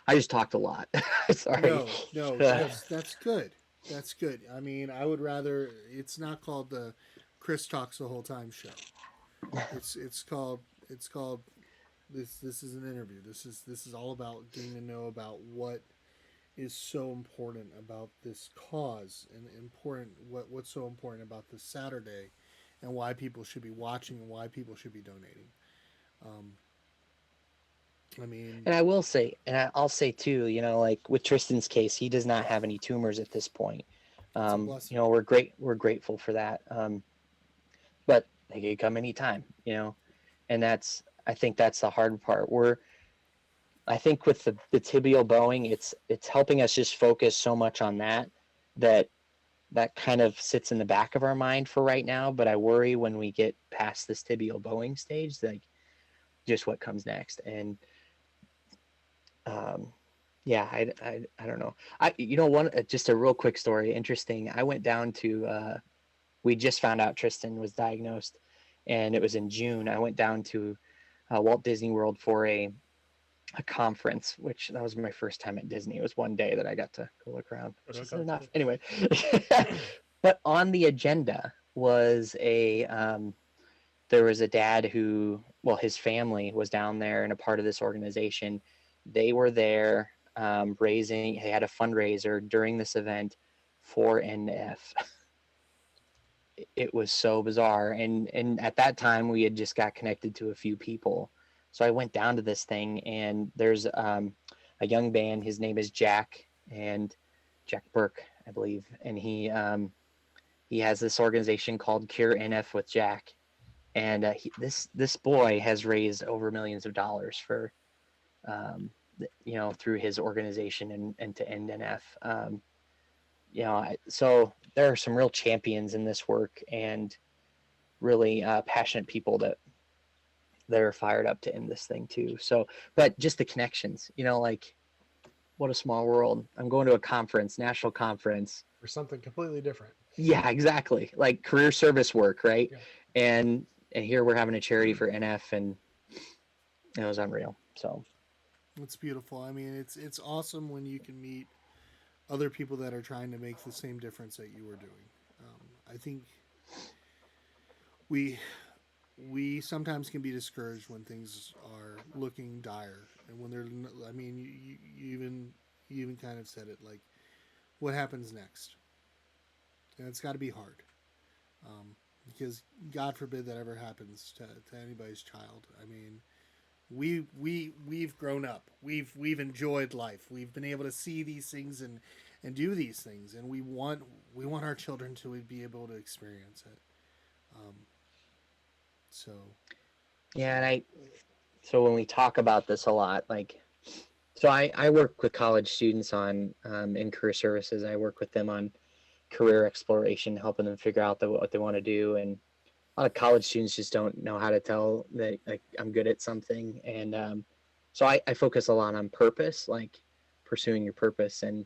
S4: I just talked a lot. Sorry.
S1: No, that's good. That's good. I mean, I would rather, it's not called the Chris Talks the Whole Time show. It's called It's called this is an interview. This is all about getting to know about what is so important about this cause and important what's so important about this Saturday and why people should be watching and why people should be donating. Um, I mean,
S4: And I will say, and I'll say too, like with Tristan's case, he does not have any tumors at this point.
S1: it's a blessing.
S4: We're grateful for that. But they could come anytime. And I think that's the hard part. I think with the tibial bowing, it's helping us just focus so much on that that kind of sits in the back of our mind for right now. But I worry when we get past this tibial bowing stage, like just what comes next. And um, yeah, I don't know. One just a real quick story, interesting. I went down to we just found out Tristan was diagnosed, and it was in June. I went down to Walt Disney World for a conference, which that was my first time at Disney. It was one day that I got to go look around, which is enough. Anyway, but on the agenda was there was a dad who, well, his family was down there and a part of this organization. They were there they had a fundraiser during this event for NF. It was so bizarre. And at that time we had just got connected to a few people. So I went down to this thing, and there's a young man. His name is Jack, and Jack Burke, I believe. And he has this organization called Cure NF with Jack. And this boy has raised over millions of dollars for, through his organization and to end NF. So there are some real champions in this work, and really passionate people that are fired up to end this thing too. So, but just the connections, like what a small world. I'm going to a conference, national conference,
S3: or something completely different.
S4: Yeah, exactly. Like career service work, right?
S3: Yeah.
S4: And here we're having a charity for NF, and it was unreal. So
S1: it's beautiful. I mean, it's awesome when you can meet other people that are trying to make the same difference that you are doing. I think we sometimes can be discouraged when things are looking dire, and when they're. I mean, you even kind of said it, like, what happens next, and it's got to be hard, because God forbid that ever happens to anybody's child. I mean, we've grown up, we've enjoyed life, we've been able to see these things and do these things, and we want our children to be able to experience it. Um, so
S4: yeah, so when we talk about this a lot, like, so I work with college students on in career services. I work with them on career exploration, helping them figure out what they want to do. And a lot of college students just don't know how to tell that, like, I'm good at something. And so I focus a lot on purpose, like pursuing your purpose and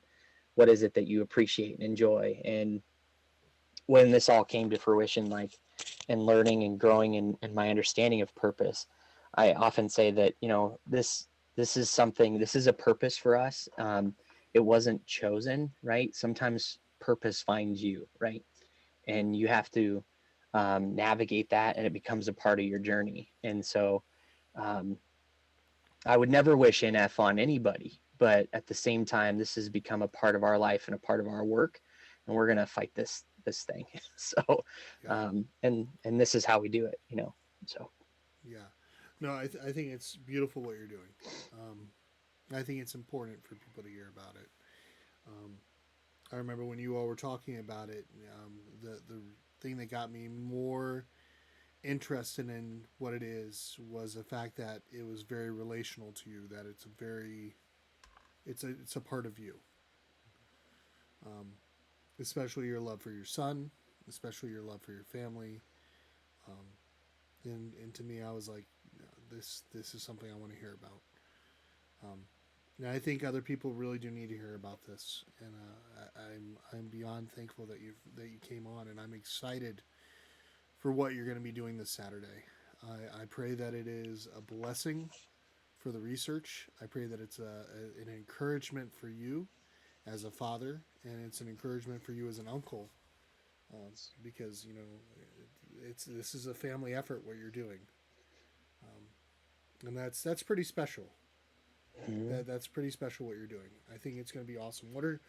S4: what is it that you appreciate and enjoy. And when this all came to fruition, like, and learning and growing in my understanding of purpose, I often say that, this is a purpose for us. It wasn't chosen, right? Sometimes purpose finds you, right? And you have to navigate that, and it becomes a part of your journey. And so um, I would never wish NF on anybody, but at the same time, this has become a part of our life and a part of our work, and we're gonna fight this thing. So,
S1: yeah.
S4: And this is how we do it, So
S1: Yeah. No, I think it's beautiful what you're doing. Um, I think it's important for people to hear about it. Um, I remember when you all were talking about it, the thing that got me more interested in what it is was the fact that it was very relational to you. That it's a part of you. Um, especially your love for your son, especially your love for your family. Um, and to me, I was like, this is something I want to hear about. Um, and I think other people really do need to hear about this, and I'm beyond thankful that you came on, and I'm excited for what you're going to be doing this Saturday. I pray that it is a blessing for the research. I pray that it's an encouragement for you as a father, and it's an encouragement for you as an uncle, because this is a family effort what you're doing. and that's pretty special.
S4: Mhm.
S1: That's pretty special what you're doing. I think it's going to be awesome. What are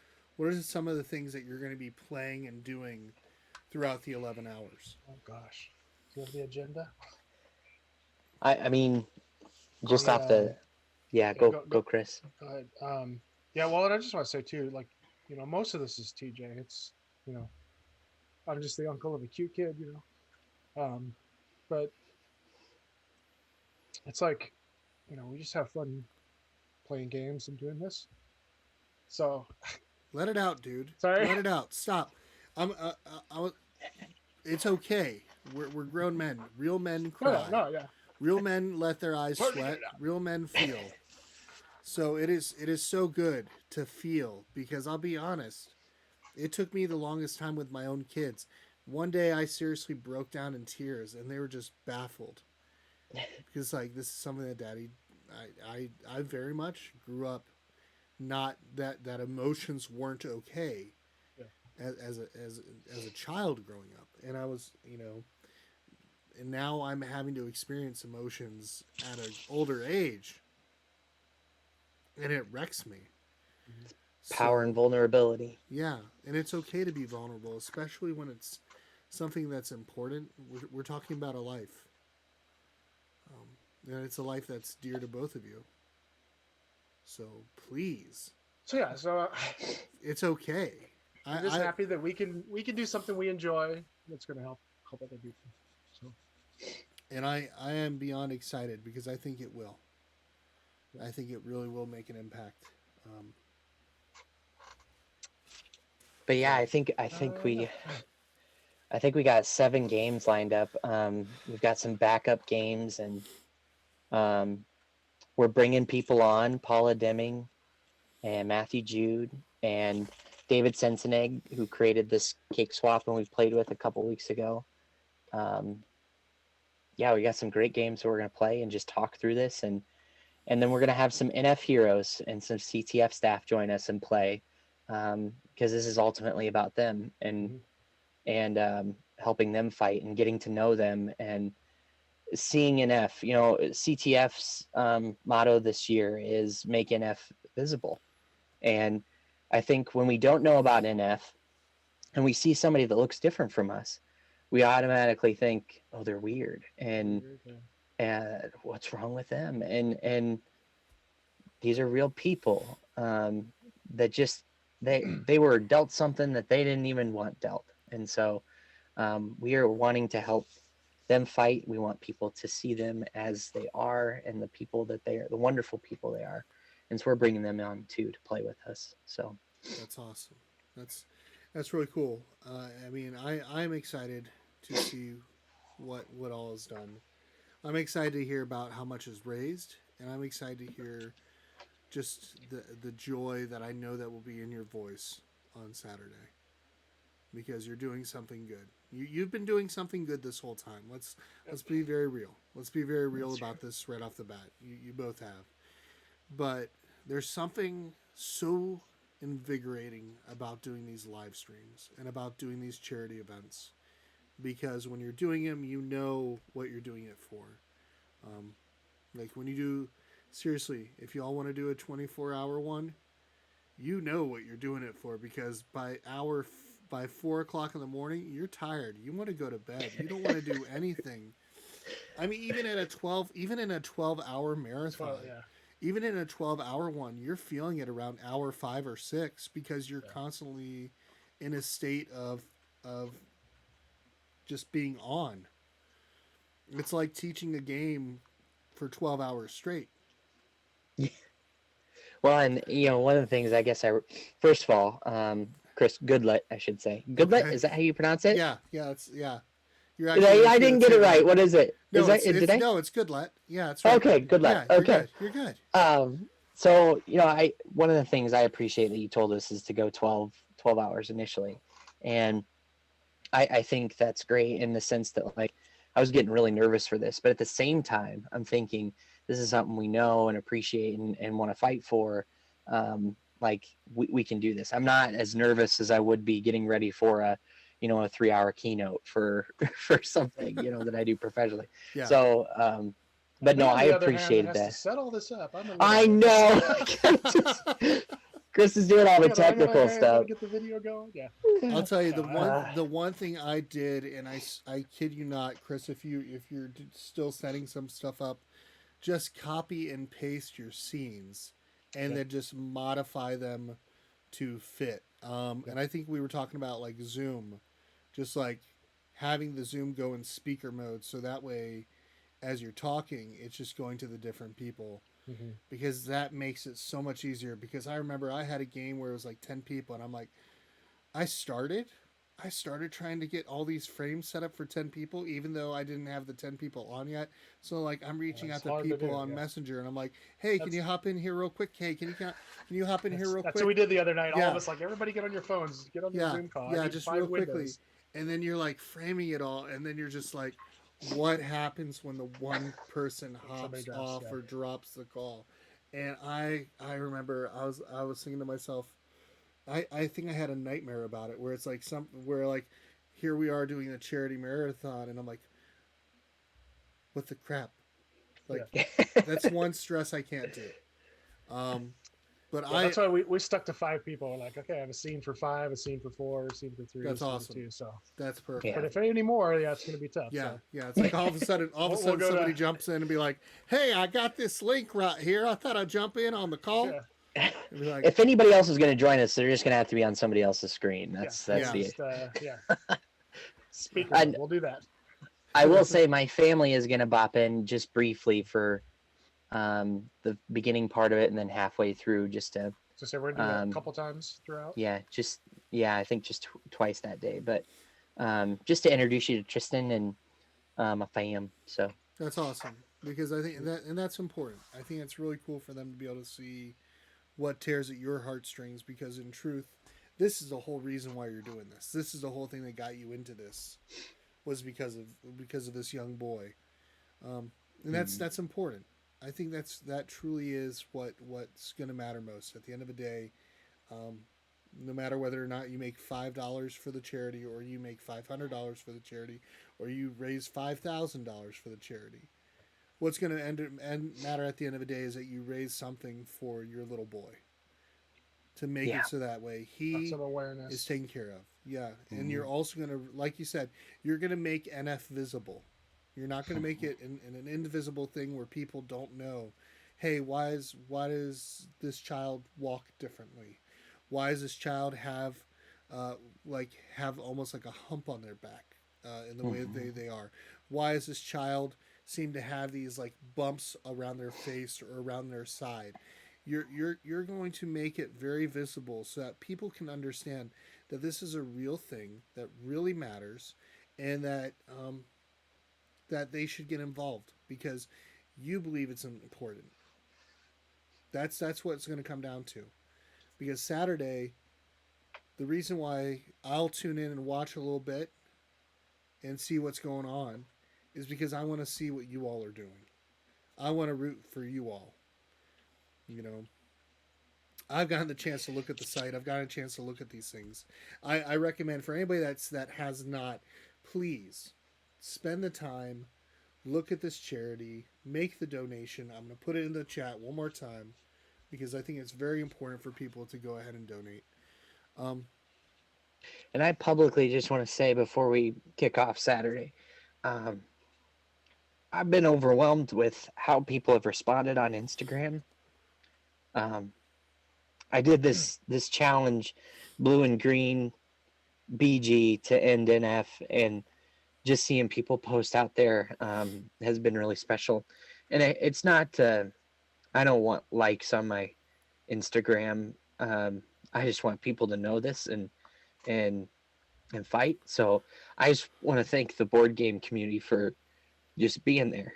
S1: some of the things that you're going to be playing and doing throughout the 11 hours?
S3: Oh gosh, do you have the agenda?
S4: I mean, just
S3: The
S4: off the, yeah,
S3: yeah,
S4: go, Chris.
S3: go ahead. Yeah, well, and I just want to say too, like, most of this is TJ. It's, you know, I'm just the uncle of a cute kid, but it's like, we just have fun playing games and doing this. So
S1: Let it out, dude.
S3: sorry.
S1: Let it out. Stop. I'm. It's okay. We're grown men. Real men cry.
S3: No, yeah.
S1: Real men let their eyes
S3: Totally
S1: sweat.
S3: get it out.
S1: Real men feel. So it is so good to feel, because I'll be honest, it took me the longest time with my own kids. One day I seriously broke down in tears, and they were just baffled, because like, this is something that Daddy, I very much grew up not that emotions weren't okay
S3: Yeah.
S1: as a child growing up, and I was, and now I'm having to experience emotions at an older age, and it wrecks me.
S4: Power
S1: So,
S4: and vulnerability.
S1: yeah, and it's okay to be vulnerable, especially when it's something that's important. We're talking about a life, and it's a life that's dear to both of you. So please,
S3: So yeah,
S1: it's okay.
S3: I'm just happy that we can do something we enjoy that's going to help other people. So
S1: And I am beyond excited, because I think it will. I think it really will make an impact.
S4: But yeah,
S3: yeah.
S4: I think we got 7 games lined up. We've got some backup games, and um, we're bringing people on: Paula Deming and Matthew Jude and David Senseneg, who created this cake swap and we played with a couple weeks ago. Yeah, we got some great games that we're going to play and just talk through this, and then we're going to have some NF heroes and some CTF staff join us and play, because this is ultimately about them, and helping them fight and getting to know them and seeing NF. CTF's motto this year is make NF visible. And I think when we don't know about NF and we see somebody that looks different from us, we automatically think, oh, they're weird, and what's wrong with them? And these are real people, that just they were dealt something that they didn't even want dealt. And so we are wanting to help them fight. We want people to see them as they are, and the people that they are, the wonderful people they are. And so we're bringing them on too to play with us. So
S1: That's awesome. That's really cool. I mean, I'm excited to see what all is done. I'm excited to hear about how much is raised, and I'm excited to hear just the joy that I know that will be in your voice on Saturday, because you're doing something good. You've been doing something good this whole time. Let's be very real. Let's be very real about this right off the bat. You both have. But there's something so invigorating about doing these live streams and about doing these charity events, because when you're doing them, you know what you're doing it for. Like when you do, seriously, if you all want to do a 24-hour one, you know what you're doing it for, because by 4 o'clock in the morning, you're tired. You want to go to bed. You don't want to do anything. I mean, even in a 12-hour marathon,
S3: Well, yeah.
S1: even in a 12-hour one, you're feeling it around hour 5 or 6, because you're constantly in a state of just being on. It's like teaching a game for 12 hours straight.
S4: well, and one of the things, I guess, first of all, Chris Goodlet, I should say. Goodlet,
S1: Okay.
S4: is that how you pronounce it?
S1: Yeah. You're
S4: I didn't get it right. What is it?
S1: No,
S4: Is that,
S1: it's,
S4: did I?
S1: no, it's Goodlet. Yeah, it's right.
S4: Okay, Goodlet.
S1: Yeah,
S4: Okay.
S1: You're good.
S4: So one of the things I appreciate that you told us is to go 12 hours initially, and I think that's great in the sense that, like, I was getting really nervous for this, but at the same time, I'm thinking this is something we know and appreciate and want to fight for. Like we can do this. I'm not as nervous as I would be getting ready for a 3-hour keynote for something, that I do professionally.
S1: Yeah.
S4: So, But no,
S3: Me, on
S4: I
S3: the other hand, that
S4: appreciated
S3: has to
S4: that.
S3: set all this up. I'm a
S4: I
S3: little-
S4: know. Chris is doing all the technical
S3: Gotta
S4: stuff.
S3: get the video going. Yeah.
S1: I'll tell you
S3: Yeah.
S1: the one thing I did, and I kid you not, Chris, if you're still setting some stuff up, just copy and paste your scenes, and
S3: Yeah.
S1: then just modify them to fit. And I think we were talking about like Zoom, just like having the Zoom go in speaker mode, so that way, as you're talking, it's just going to the different people,
S3: Mm-hmm.
S1: because that makes it so much easier. Because I remember I had a game where it was like 10 people, and I'm like, I started. I started trying to get all these frames set up for 10 people, even though I didn't have the 10 people on yet. So, like, I'm reaching
S3: It's
S1: out to
S3: hard to
S1: people
S3: do,
S1: on
S3: yeah.
S1: Messenger, and I'm like, hey, can
S3: That's-
S1: you hop in here real quick? Hey, can you hop in here real
S3: That's
S1: quick?
S3: what we did the other night. All
S1: Yeah.
S3: of us, like, everybody get on your phones, get on the
S1: Yeah,
S3: Zoom call. I
S1: yeah,
S3: need
S1: just
S3: 5
S1: real quickly.
S3: windows.
S1: And then you're, like, framing it all, and then you're just like, what happens when the one person
S3: Somebody
S1: hops
S3: drops,
S1: off
S3: yeah.
S1: or drops the call? And I remember I was thinking to myself, I think I had a nightmare about it, where it's like where like here we are doing a charity marathon, and I'm like, what the crap? Like that's one stress I can't do. But
S3: Yeah, that's why we stuck to 5 people. We're like, okay, I have a scene for 5, a scene for 4, a scene for 3,
S1: That's
S3: a scene
S1: awesome.
S3: for 2. So,
S1: that's perfect.
S4: Yeah.
S3: but if any more, yeah, it's gonna be tough.
S1: Yeah,
S3: So.
S1: yeah. It's like all of a sudden
S3: We'll go to-
S1: somebody jumps in and be like, "Hey, I got this link right here. I thought I'd jump in on the call."
S3: Yeah.
S1: And be like,
S4: If anybody else is going to join us, they're just going to have to be on somebody else's screen. That's
S1: Yeah.
S4: the.
S3: Just, yeah. Speaker,
S4: And-
S3: we'll do that.
S4: I will say my family is going to bop in just briefly for the beginning part of it, and then halfway through, just to
S3: So say we're gonna do that a couple times throughout.
S4: I think just twice that day, but just to introduce you to Tristan and my fam. So
S1: that's awesome, because I think that's important. I think it's really cool for them to be able to see what tears at your heartstrings, because in truth, this is the whole reason why you're doing this. This is the whole thing that got you into this, was because of this young boy, and that's important. I think that truly is what's going to matter most at the end of the day. No matter whether or not you make $5 for the charity, or you make $500 for the charity, or you raise $5,000 for the charity, what's going to matter at the end of the day is that you raise something for your little boy, to make it so that way he
S3: Some awareness.
S1: is taken care of. Yeah, and you're also going to, like you said, you're going to make NF visible. You're not going to make it in an indivisible thing where people don't know, hey, why does this child walk differently? Why does this child have almost like a hump on their back in the way that they are? Why does this child seem to have these like bumps around their face or around their side? You're going to make it very visible so that people can understand that this is a real thing that really matters, and that that they should get involved because you believe it's important. That's what it's going to come down to. Because Saturday, the reason why I'll tune in and watch a little bit and see what's going on is because I want to see what you all are doing. I want to root for you all. You know, I've gotten the chance to look at the site. I've gotten a chance to look at these things. I recommend for anybody that has not, please spend the time, look at this charity, make the donation. I'm going to put it in the chat one more time, because I think it's very important for people to go ahead and donate.
S4: And I publicly just want to say before we kick off Saturday, I've been overwhelmed with how people have responded on Instagram. I did this challenge, blue and green BG to end NF, and just seeing people post out there has been really special. And it's not, I don't want likes on my Instagram. I just want people to know this and fight. So I just want to thank the board game community for just being there.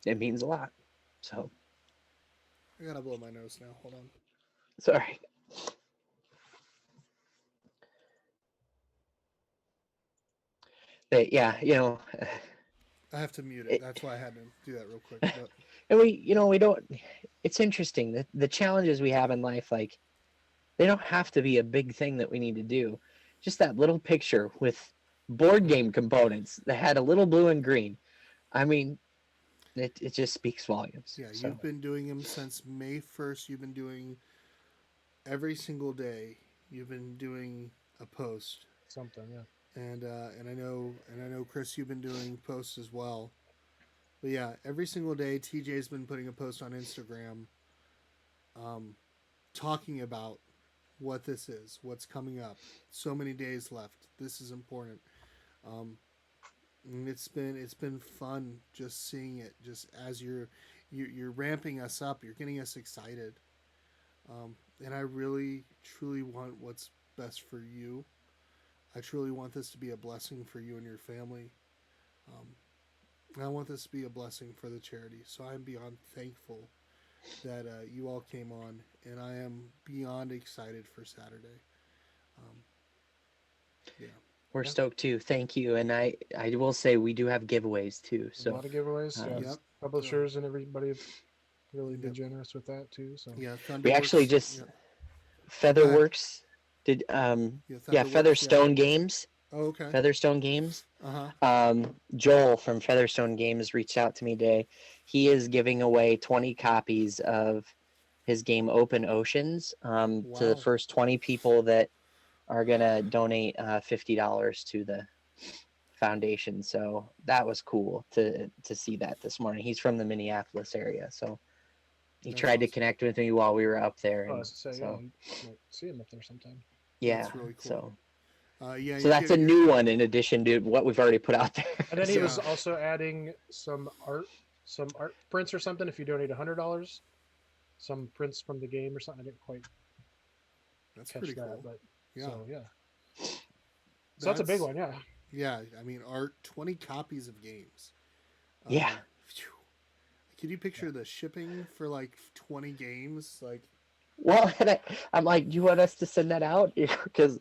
S4: It means a lot. So
S1: I gotta blow my nose now. Hold on.
S4: sorry. But yeah,
S1: I have to mute it. That's why I had to do that real quick. But
S4: and we don't, it's interesting that the challenges we have in life, like, they don't have to be a big thing that we need to do. Just that little picture with board game components that had a little blue and green. I mean, it just speaks volumes.
S1: Yeah,
S4: So
S1: you've been doing them since May 1st. You've been doing every single day. You've been doing a post,
S3: Something, yeah.
S1: and I know Chris, you've been doing posts as well. But yeah, every single day, TJ's been putting a post on Instagram, um, talking about what this is, what's coming up. So many days left. This is important. Um, and it's been fun just seeing it. Just as you're ramping us up, you're getting us excited. And I really truly want what's best for you. I truly want this to be a blessing for you and your family. Um, and I want this to be a blessing for the charity. So I'm beyond thankful that you all came on, and I am beyond excited for Saturday. Um, yeah.
S4: we're
S3: Yeah.
S4: stoked too. Thank you. And I will say we do have giveaways too.
S3: A
S4: So
S3: lot of giveaways.
S4: uh,
S3: Yeah.
S1: Yep.
S3: Publishers and everybody have really been
S1: Yep.
S3: generous with that too. So
S1: Yeah.
S4: we actually
S1: Thunderworks.
S4: just
S1: Yep. Go ahead.
S4: Featherworks did
S1: Yeah.
S4: yeah,
S1: Thunderworks. Yeah.
S4: Featherstone Games.
S1: Oh, okay.
S4: Featherstone Games.
S1: Uh huh.
S4: Joel from Featherstone Games reached out to me today. He is giving away 20 copies of his game Open Oceans to the
S1: Wow.
S4: first 20 people that are gonna donate $50 to the foundation. So that was cool to see that this morning. He's from the Minneapolis area, so he
S1: That's
S4: tried to
S1: awesome.
S4: connect with me while we were up there,
S3: oh, I
S4: and
S3: was to say, yeah,
S4: so
S3: you might see them up there sometime.
S4: yeah,
S1: That's really cool.
S4: so
S1: Yeah.
S4: so that's a new one in addition to what we've already put out there.
S3: And then he
S4: So-
S3: was also adding some art prints or something. If you donate $100, some prints from the game or something. I didn't quite
S1: That's
S3: catch
S1: pretty
S3: that,
S1: cool.
S3: but
S1: Yeah.
S3: so yeah. So that's a big one, yeah.
S1: Yeah. I mean, art, 20 copies of games.
S4: Yeah.
S1: Phew. Can you picture the shipping for like 20 games? Like,
S4: Well, and I'm like, do you want us to send that out? Because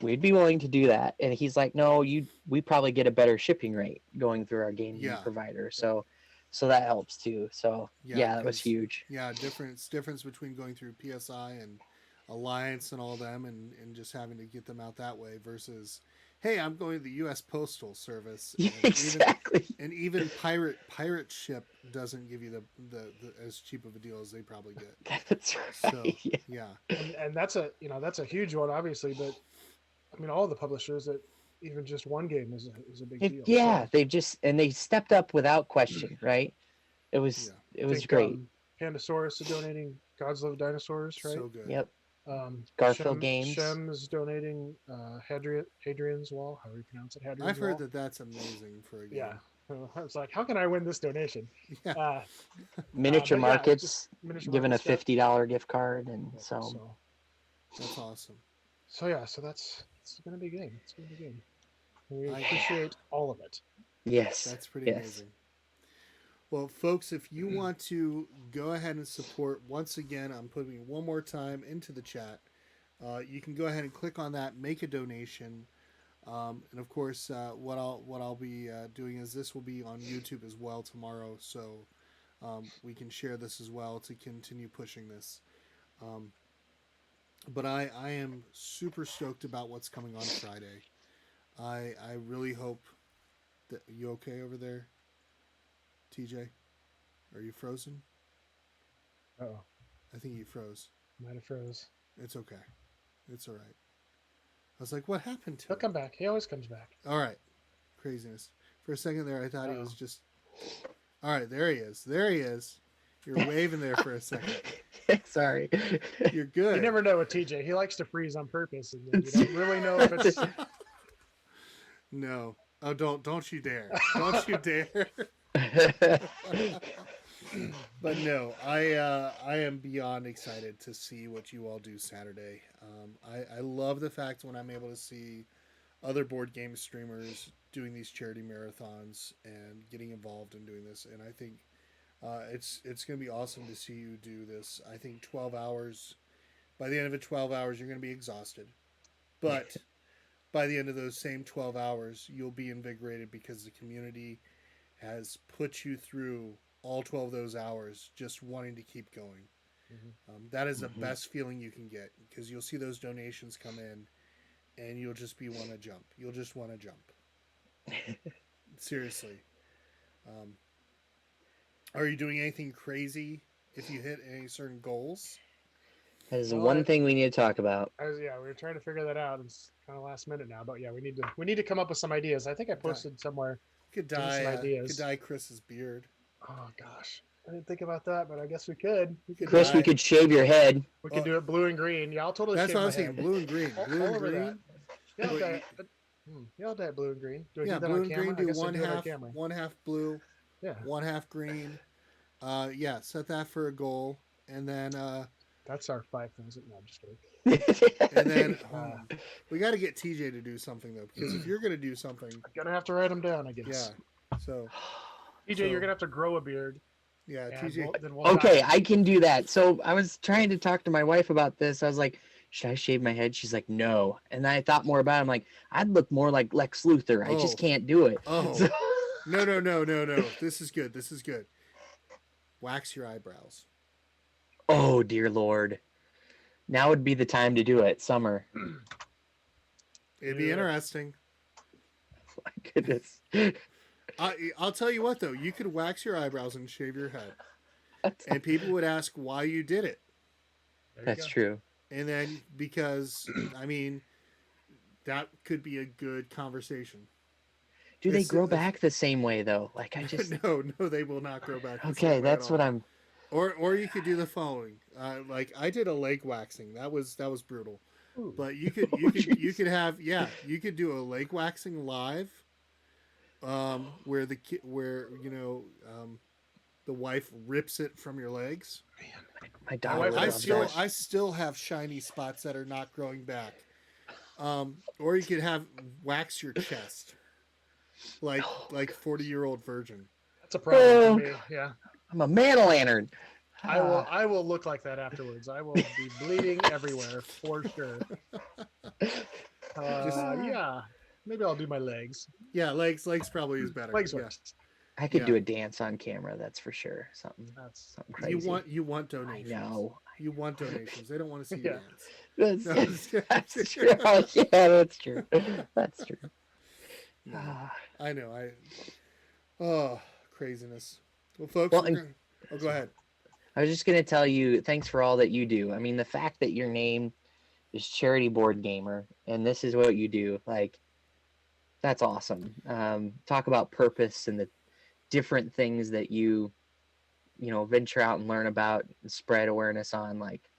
S4: we'd be willing to do that. And he's like, no, we probably get a better shipping rate going through our game
S1: Yeah.
S4: provider. So that helps too. So yeah, that was
S1: 'cause-
S4: huge.
S1: Yeah, difference between going through PSI and Alliance and all them, and just having to get them out that way versus, hey, I'm going to the U.S. Postal Service. And
S4: Exactly.
S1: even pirate ship doesn't give you the as cheap of a deal as they probably get.
S4: That's right.
S1: So
S4: Yeah.
S1: yeah,
S3: And that's a huge one, obviously. But I mean, all the publishers that even just one game is a big deal.
S4: Yeah,
S3: So,
S4: they stepped up without question, right? It was
S1: Yeah.
S4: it
S3: I
S4: was
S3: think,
S4: great.
S3: Pandasaurus is donating Gods Love Dinosaurs, right?
S1: so good.
S4: Yep.
S3: Shem,
S4: Garfield Games.
S3: Shem is donating Hadrian's Wall. How do you pronounce it? Hadrian's
S1: I've heard
S3: Wall?
S1: that that's amazing for a game.
S3: Yeah. I was like, how can I win this donation?
S1: Yeah.
S4: Miniature
S3: but yeah, it's
S4: Markets
S3: just Miniature
S4: given a
S3: Market's got-
S4: $50 gift card, and so
S1: That's awesome.
S3: So yeah, so it's gonna be good. It's gonna be good. And we
S1: I-
S3: appreciate all of it.
S4: yes,
S1: That's pretty
S4: yes.
S1: amazing. Well, folks, if you want to go ahead and support, once again, I'm putting it one more time into the chat. You can go ahead and click on that, make a donation, and of course, what I'll be doing is this will be on YouTube as well tomorrow, so we can share this as well to continue pushing this. But I am super stoked about what's coming on Friday. I really hope that you okay over there, TJ? Are you frozen?
S3: Oh,
S1: I think you froze.
S3: might have froze.
S1: It's okay. It's all right. I was like, what happened to
S3: He'll
S1: him?
S3: come back. He always comes back.
S1: All right. Craziness. For a second there, I thought he was
S3: Uh-oh.
S1: just... All right, there he is. There he is. You're waving there for a second.
S4: Sorry.
S1: You're good.
S3: You never know with TJ. He likes to freeze on purpose, and then you don't really know if it's.
S1: No. Oh, don't you dare. Don't you dare. But no, I am beyond excited to see what you all do Saturday. I love the fact when I'm able to see other board game streamers doing these charity marathons and getting involved in doing this, and I think it's going to be awesome to see you do this. I think 12 hours. By the end of it, 12 hours, you're going to be exhausted, but by the end of those same 12 hours, you'll be invigorated because the community has put you through all 12 of those hours just wanting to keep going. That is the best feeling you can get because you'll see those donations come in and you'll just want to jump. You'll just want to jump. Seriously. Are you doing anything crazy if you hit any certain goals?
S4: That is the
S3: Well,
S4: one thing we need to talk about.
S3: yeah, we were trying to figure that out. It's kind of last minute now, but yeah, we need to come up with some ideas. I think I posted somewhere.
S1: You could
S3: Give us some
S1: dye. You
S3: ideas.
S1: could dye Chris's beard.
S3: Oh gosh, I didn't think about that, but I guess we could.
S1: You could
S4: Chris,
S1: dye.
S4: we could shave your head.
S3: We could do it blue and green. Yeah, I'll totally
S1: That's
S3: shave
S1: what I
S3: my
S1: was thinking.
S3: head.
S1: Blue and green.
S3: All
S1: Blue and
S3: over
S1: green.
S3: that. Yeah, I'll
S1: Wait,
S3: dye it. Yeah, I'll dye it blue and green. Do I
S1: Yeah,
S3: do that
S1: blue
S3: on
S1: and
S3: camera?
S1: green.
S3: I
S1: Do
S3: guess I
S1: one
S3: do it on
S1: half,
S3: camera.
S1: one half blue,
S3: Yeah,
S1: one half green. Yeah, set that for a goal, and then
S3: that's our 5,000. No, I'm just kidding.
S1: and then
S3: Uh,
S1: we got to get TJ to do something though, because if you're gonna do something,
S3: I'm gonna have to write them down, I guess.
S1: yeah. So
S3: TJ,
S1: So-
S3: you're gonna have to grow a beard.
S1: yeah,
S3: And
S1: TJ.
S3: then we'll
S4: Okay,
S3: dye
S4: I can do that. So I was trying to talk to my wife about this. I was like, should I shave my head? She's like, no. And I thought more about it. I'm like, I'd look more like Lex Luthor. I
S1: Oh.
S4: just can't do it.
S1: Oh
S4: So-
S1: no! This is good. This is good. Wax your eyebrows.
S4: oh, dear Lord. Now would be the time to do it. Summer.
S1: It'd be
S3: Yeah.
S1: interesting.
S4: My goodness.
S1: I'll tell you what though, you could wax your eyebrows and shave your head,
S4: That's,
S1: and people would ask why you did it,
S3: There you
S4: that's
S3: go.
S4: true.
S1: and then because I mean, that could be a good conversation.
S4: Do they
S1: It's-
S4: grow back the same way, though? Like, I just.
S1: No, they will not grow back. the
S4: Okay,
S1: same way at
S4: that's what
S1: all.
S4: I'm.
S1: Or you could do the following. Like I did a leg waxing. That was brutal.
S3: Ooh.
S1: But you could
S4: Oh,
S1: you could have you could do a leg waxing live, where the wife rips it from your legs.
S4: My daughter
S3: wife
S4: would
S1: I
S4: love
S1: still
S4: that.
S1: I still have shiny spots that are not growing back. Or you could have wax your chest, like 40-year-old virgin.
S3: That's a problem
S4: Oh.
S3: for me. Yeah,
S4: I'm a man o' lantern.
S3: I will look like that afterwards. I will be bleeding everywhere for sure. Yeah, maybe I'll do my legs.
S1: Yeah, legs probably is better.
S3: Legs
S1: yeah.
S3: works.
S4: I could
S1: Yeah.
S4: do a dance on camera. That's for sure. Something
S3: That's
S4: crazy.
S1: You want
S4: I
S1: donations.
S4: know.
S1: You want donations. They don't want to see you
S3: Yeah.
S1: dance.
S4: That's,
S1: No,
S4: that's true. Yeah, that's true. That's true.
S1: No,
S4: Ah,
S1: I know. Oh, craziness. Well, folks,
S4: Well,
S1: we're
S4: and-
S1: gonna- oh, go ahead.
S4: I was just gonna tell you, thanks for all that you do. I mean, the fact that your name is Charity Board Gamer, and this is what you do, like, that's awesome. Talk about purpose and the different things that you venture out and learn about and spread awareness on. Like,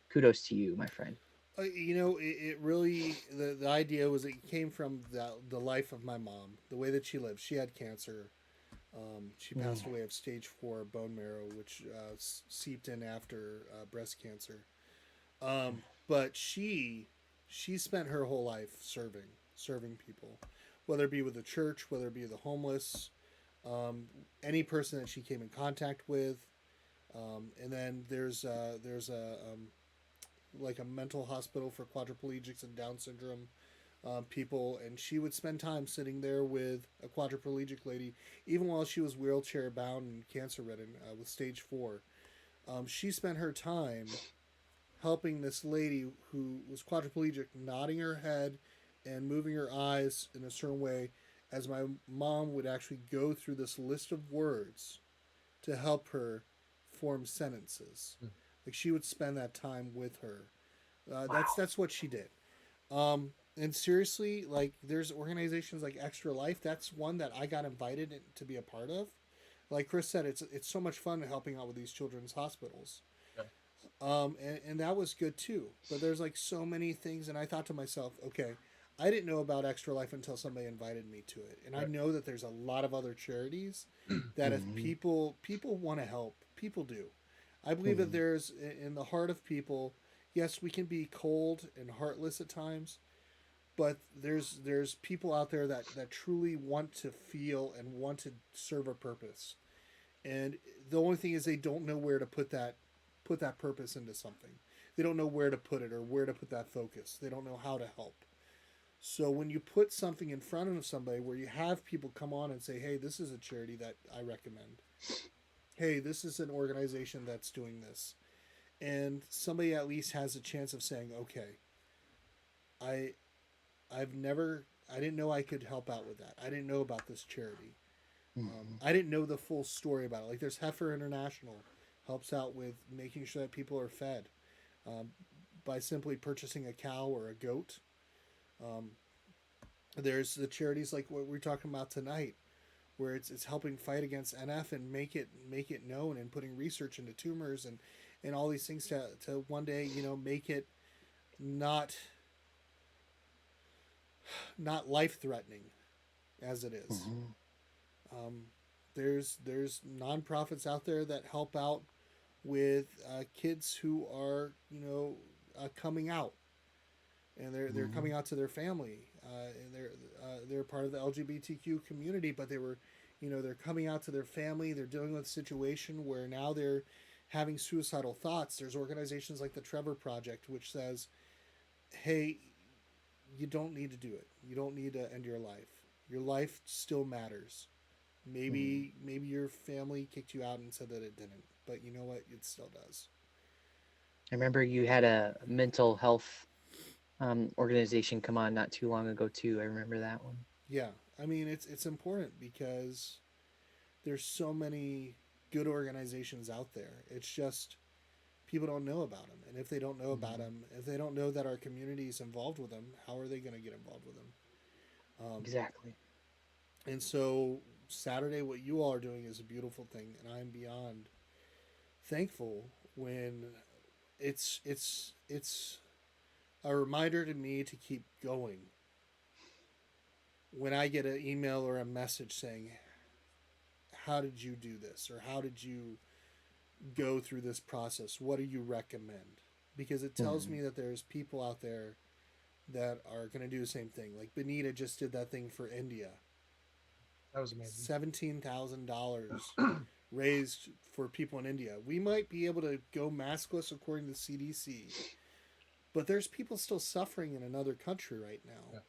S4: kudos to you, my friend.
S1: It really the idea was it came from the life of my mom, the way that she lived. She had cancer. She passed away of stage 4 bone marrow, which seeped in after breast cancer. But she spent her whole life serving people, whether it be with the church, whether it be the homeless, any person that she came in contact with. And then there's a like a mental hospital for quadriplegics and Down syndrome people, and she would spend time sitting there with a quadriplegic lady, even while she was wheelchair bound and cancer ridden with stage 4. She spent her time helping this lady who was quadriplegic, nodding her head and moving her eyes in a certain way, as my mom would actually go through this list of words to help her form sentences. Like she would spend that time with her. That's what she did. And seriously, like there's organizations like Extra Life. That's one that I got invited to be a part of. Like Chris said, it's so much fun helping out with these children's hospitals. And that was good too. But there's like so many things, and I thought to myself, okay, I didn't know about Extra Life until somebody invited me to it, and I know that there's a lot of other charities that if people want to help, people do. I believe that there's in the heart of people. Yes, we can be cold and heartless at times, but there's people out there that truly want to feel and want to serve a purpose, and the only thing is they don't know where to put that purpose into something. They don't know where to put it or where to put that focus. They don't know how to help. So when you put something in front of somebody where you have people come on and say, hey, this is a charity that I recommend. Hey, this is an organization that's doing this. And somebody at least has a chance of saying, okay, I didn't know I could help out with that. I didn't know about this charity. I didn't know the full story about it. Like there's Heifer International helps out with making sure that people are fed um, by simply purchasing a cow or a goat. Um, there's the charities like what we're talking about tonight, where it's helping fight against NF and make it known and putting research into tumors and all these things to one day make it not not life threatening as it is.
S4: Mhm.
S1: Um, there's nonprofits out there that help out with kids who are coming out and they're coming out to their family and they're part of the LGBTQ community, but they're coming out to their family. They're dealing with a situation where now they're having suicidal thoughts. There's organizations like the Trevor Project, which says, "Hey, you don't need to do it. You don't need to end your life. Your life still matters. Maybe your family kicked you out and said that it didn't, but you know what? It still does."
S4: I remember you had a mental health organization come on not too long ago too. I remember that one.
S1: Yeah, I mean it's important because there's so many good organizations out there. It's just people don't know about them, and if they don't know about them, if they don't know that our community is involved with them, how are they going to get involved with them?
S4: Exactly.
S1: And so Saturday, what you all are doing is a beautiful thing, and I'm beyond thankful when it's a reminder to me to keep going. When I get an email or a message saying, "How did you do this?" or "How did you go through this process? What do you recommend?" Because it tells me that there's people out there that are going to do the same thing. Like Benita just did that thing for India.
S3: That was amazing.
S1: $17,000 raised for people in India. We might be able to go maskless according to the CDC, but there's people still suffering in another country right now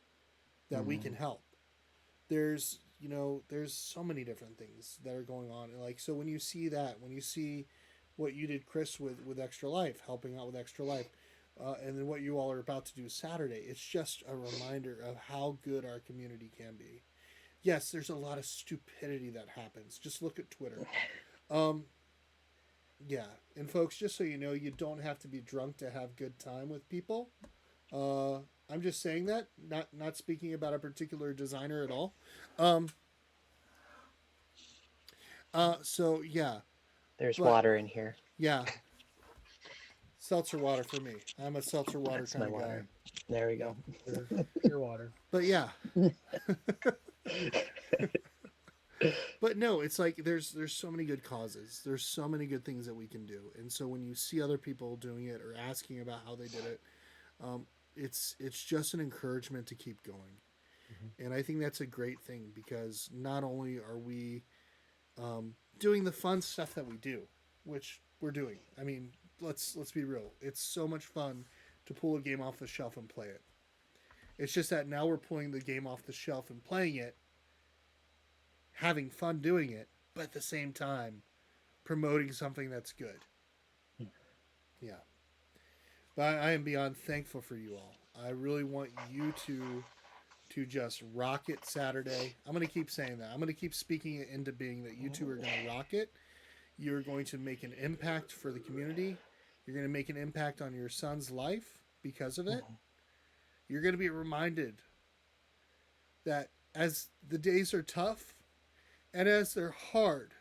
S1: that we can help. There's so many different things that are going on. And like, so when you see that, when you see what you did, Chris, with Extra Life, helping out with Extra Life, and then what you all are about to do Saturday, it's just a reminder of how good our community can be. Yes, there's a lot of stupidity that happens. Just look at Twitter. Yeah, and folks, just so you know, you don't have to be drunk to have good time with people. I'm just saying that, not speaking about a particular designer at all. Um, so yeah,
S4: There's
S1: but
S4: water in here.
S1: yeah, seltzer water for me. I'm a seltzer water
S4: That's
S1: kind
S4: my
S1: of guy.
S4: water. There we go.
S3: Pure water.
S1: But yeah, but no, it's like there's so many good causes. There's so many good things that we can do, and so when you see other people doing it or asking about how they did it, it's just an encouragement to keep going. And I think that's a great thing because not only are we doing the fun stuff that we do, which we're doing. I mean, let's be real. It's so much fun to pull a game off the shelf and play it. It's just that now we're pulling the game off the shelf and playing it, having fun doing it, but at the same time promoting something that's good. Yeah. But I am beyond thankful for you all. I really want you to just rock it Saturday. I'm going to keep saying that. I'm going to keep speaking it into being that you two are going to rock it. You're going to make an impact for the community. You're going to make an impact on your son's life because of it. You're going to be reminded that as the days are tough and as they're hard,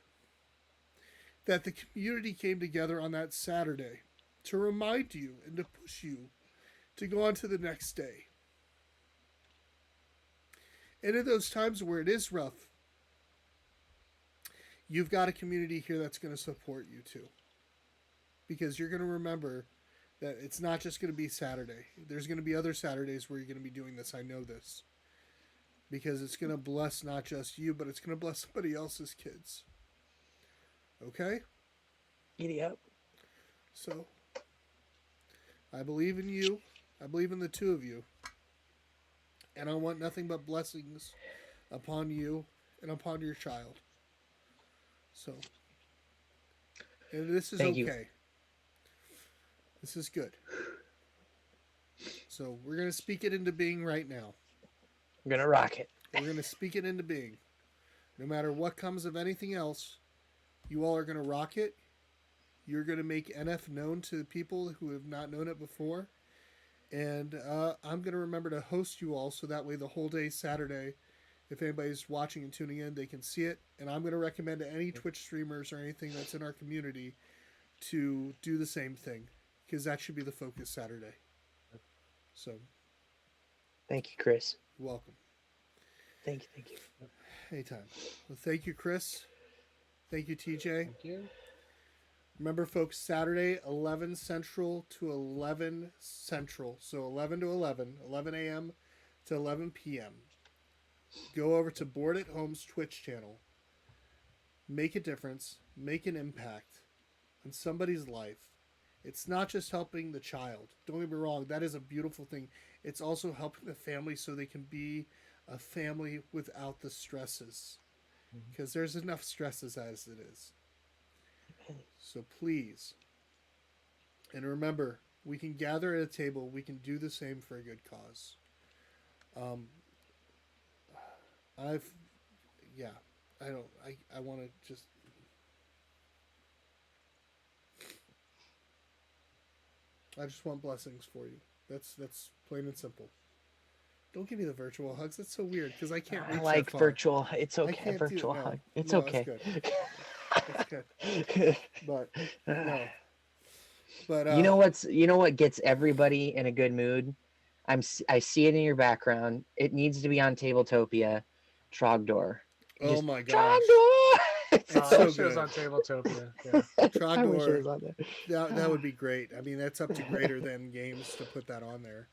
S1: that the community came together on that Saturday to remind you and to push you to go on to the next day. And in those times where it is rough, you've got a community here that's going to support you too. Because you're going to remember that it's not just going to be Saturday. There's going to be other Saturdays where you're going to be doing this. I know this. Because it's going to bless not just you, but it's going to bless somebody else's kids. Okay?
S4: Giddy up.
S1: So, I believe in you. I believe in the two of you. And I want nothing but blessings upon you and upon your child. So, and this is
S4: Thank you.
S1: okay. This is good. So, we're going to speak it into being right now.
S4: I'm gonna rock it.
S1: We're going to speak it into being. No matter what comes of anything else, you all are going to rock it. You're going to make NF known to people who have not known it before. And I'm going to remember to host you all so that way the whole day Saturday, if anybody's watching and tuning in, they can see it. And I'm going to recommend to any Twitch streamers or anything that's in our community to do the same thing, because that should be the focus Saturday. So,
S5: Thank you, Chris.
S1: you're welcome.
S5: Thank you.
S1: Anytime. Well, thank you, Chris. Thank you, TJ.
S3: Thank you.
S1: Remember, folks, Saturday, 11 Central to 11 Central. So 11 to 11, 11 a.m. to 11 p.m. Go over to Board at Home's Twitch channel. Make a difference. Make an impact on somebody's life. It's not just helping the child. Don't get me wrong. That is a beautiful thing. It's also helping the family so they can be a family without the stresses. Because there's enough stresses as it is. So please, and remember, we can gather at a table. We can do the same for a good cause. I want to just. I just want blessings for you. That's plain and simple. Don't give me the virtual hugs. That's so weird because I can't reach
S5: I like
S1: that far.
S5: virtual. It's
S1: I
S5: okay.
S1: can't
S5: Virtual
S1: do it. No.
S5: hug. It's
S1: No,
S5: okay.
S1: It's good. But no. But
S5: You know what gets everybody in a good mood? I see it in your background. It needs to be on Tabletopia, Trogdor.
S1: Oh my gosh.
S5: Trogdor.
S1: It's
S3: I
S1: so
S3: wish it was
S1: good.
S3: on Tabletopia. Yeah.
S5: I wish it
S1: Trogdor,
S5: was on there.
S1: that would be great. I mean, that's up to Greater Than Games to put that on there.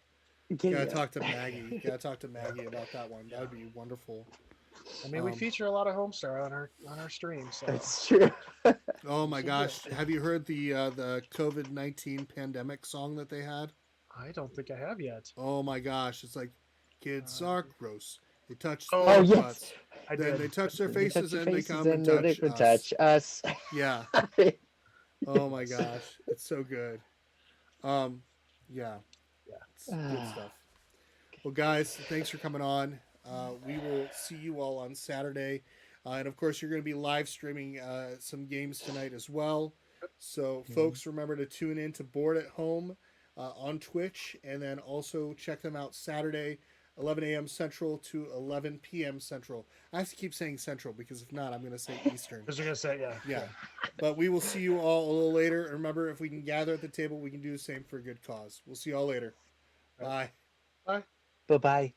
S5: Get
S1: Gotta
S5: it.
S1: talk to Maggie. Gotta talk to Maggie about that one. That would be wonderful.
S3: I mean, we feature a lot of Homestar on our stream. So
S5: That's true.
S1: Oh my gosh. Have you heard the COVID-19 pandemic song that they had?
S3: I don't think I have yet.
S1: Oh my gosh. It's like, kids are gross. They touch
S3: Oh,
S1: their
S5: yes.
S1: butts.
S3: I
S1: Then
S3: did.
S1: they touch their
S5: They touch
S1: faces
S5: your
S1: and they
S5: faces
S1: come and
S5: they
S1: touch
S5: can
S1: us.
S5: touch us.
S1: Yeah. Oh my gosh. It's so good. Yeah. It's good stuff. Well, guys, thanks for coming on. We will see you all on Saturday. And of course, you're going to be live streaming some games tonight as well. So, folks, remember to tune in to Board at Home on Twitch, and then also check them out Saturday, 11 a.m. Central to 11 p.m. Central. I have to keep saying Central because if not, I'm going to say Eastern.
S3: Because you're gonna say yeah.
S1: Yeah. But we will see you all a little later. Remember, if we can gather at the table, we can do the same for a good cause. We'll see you all later. Bye.
S5: Bye-bye.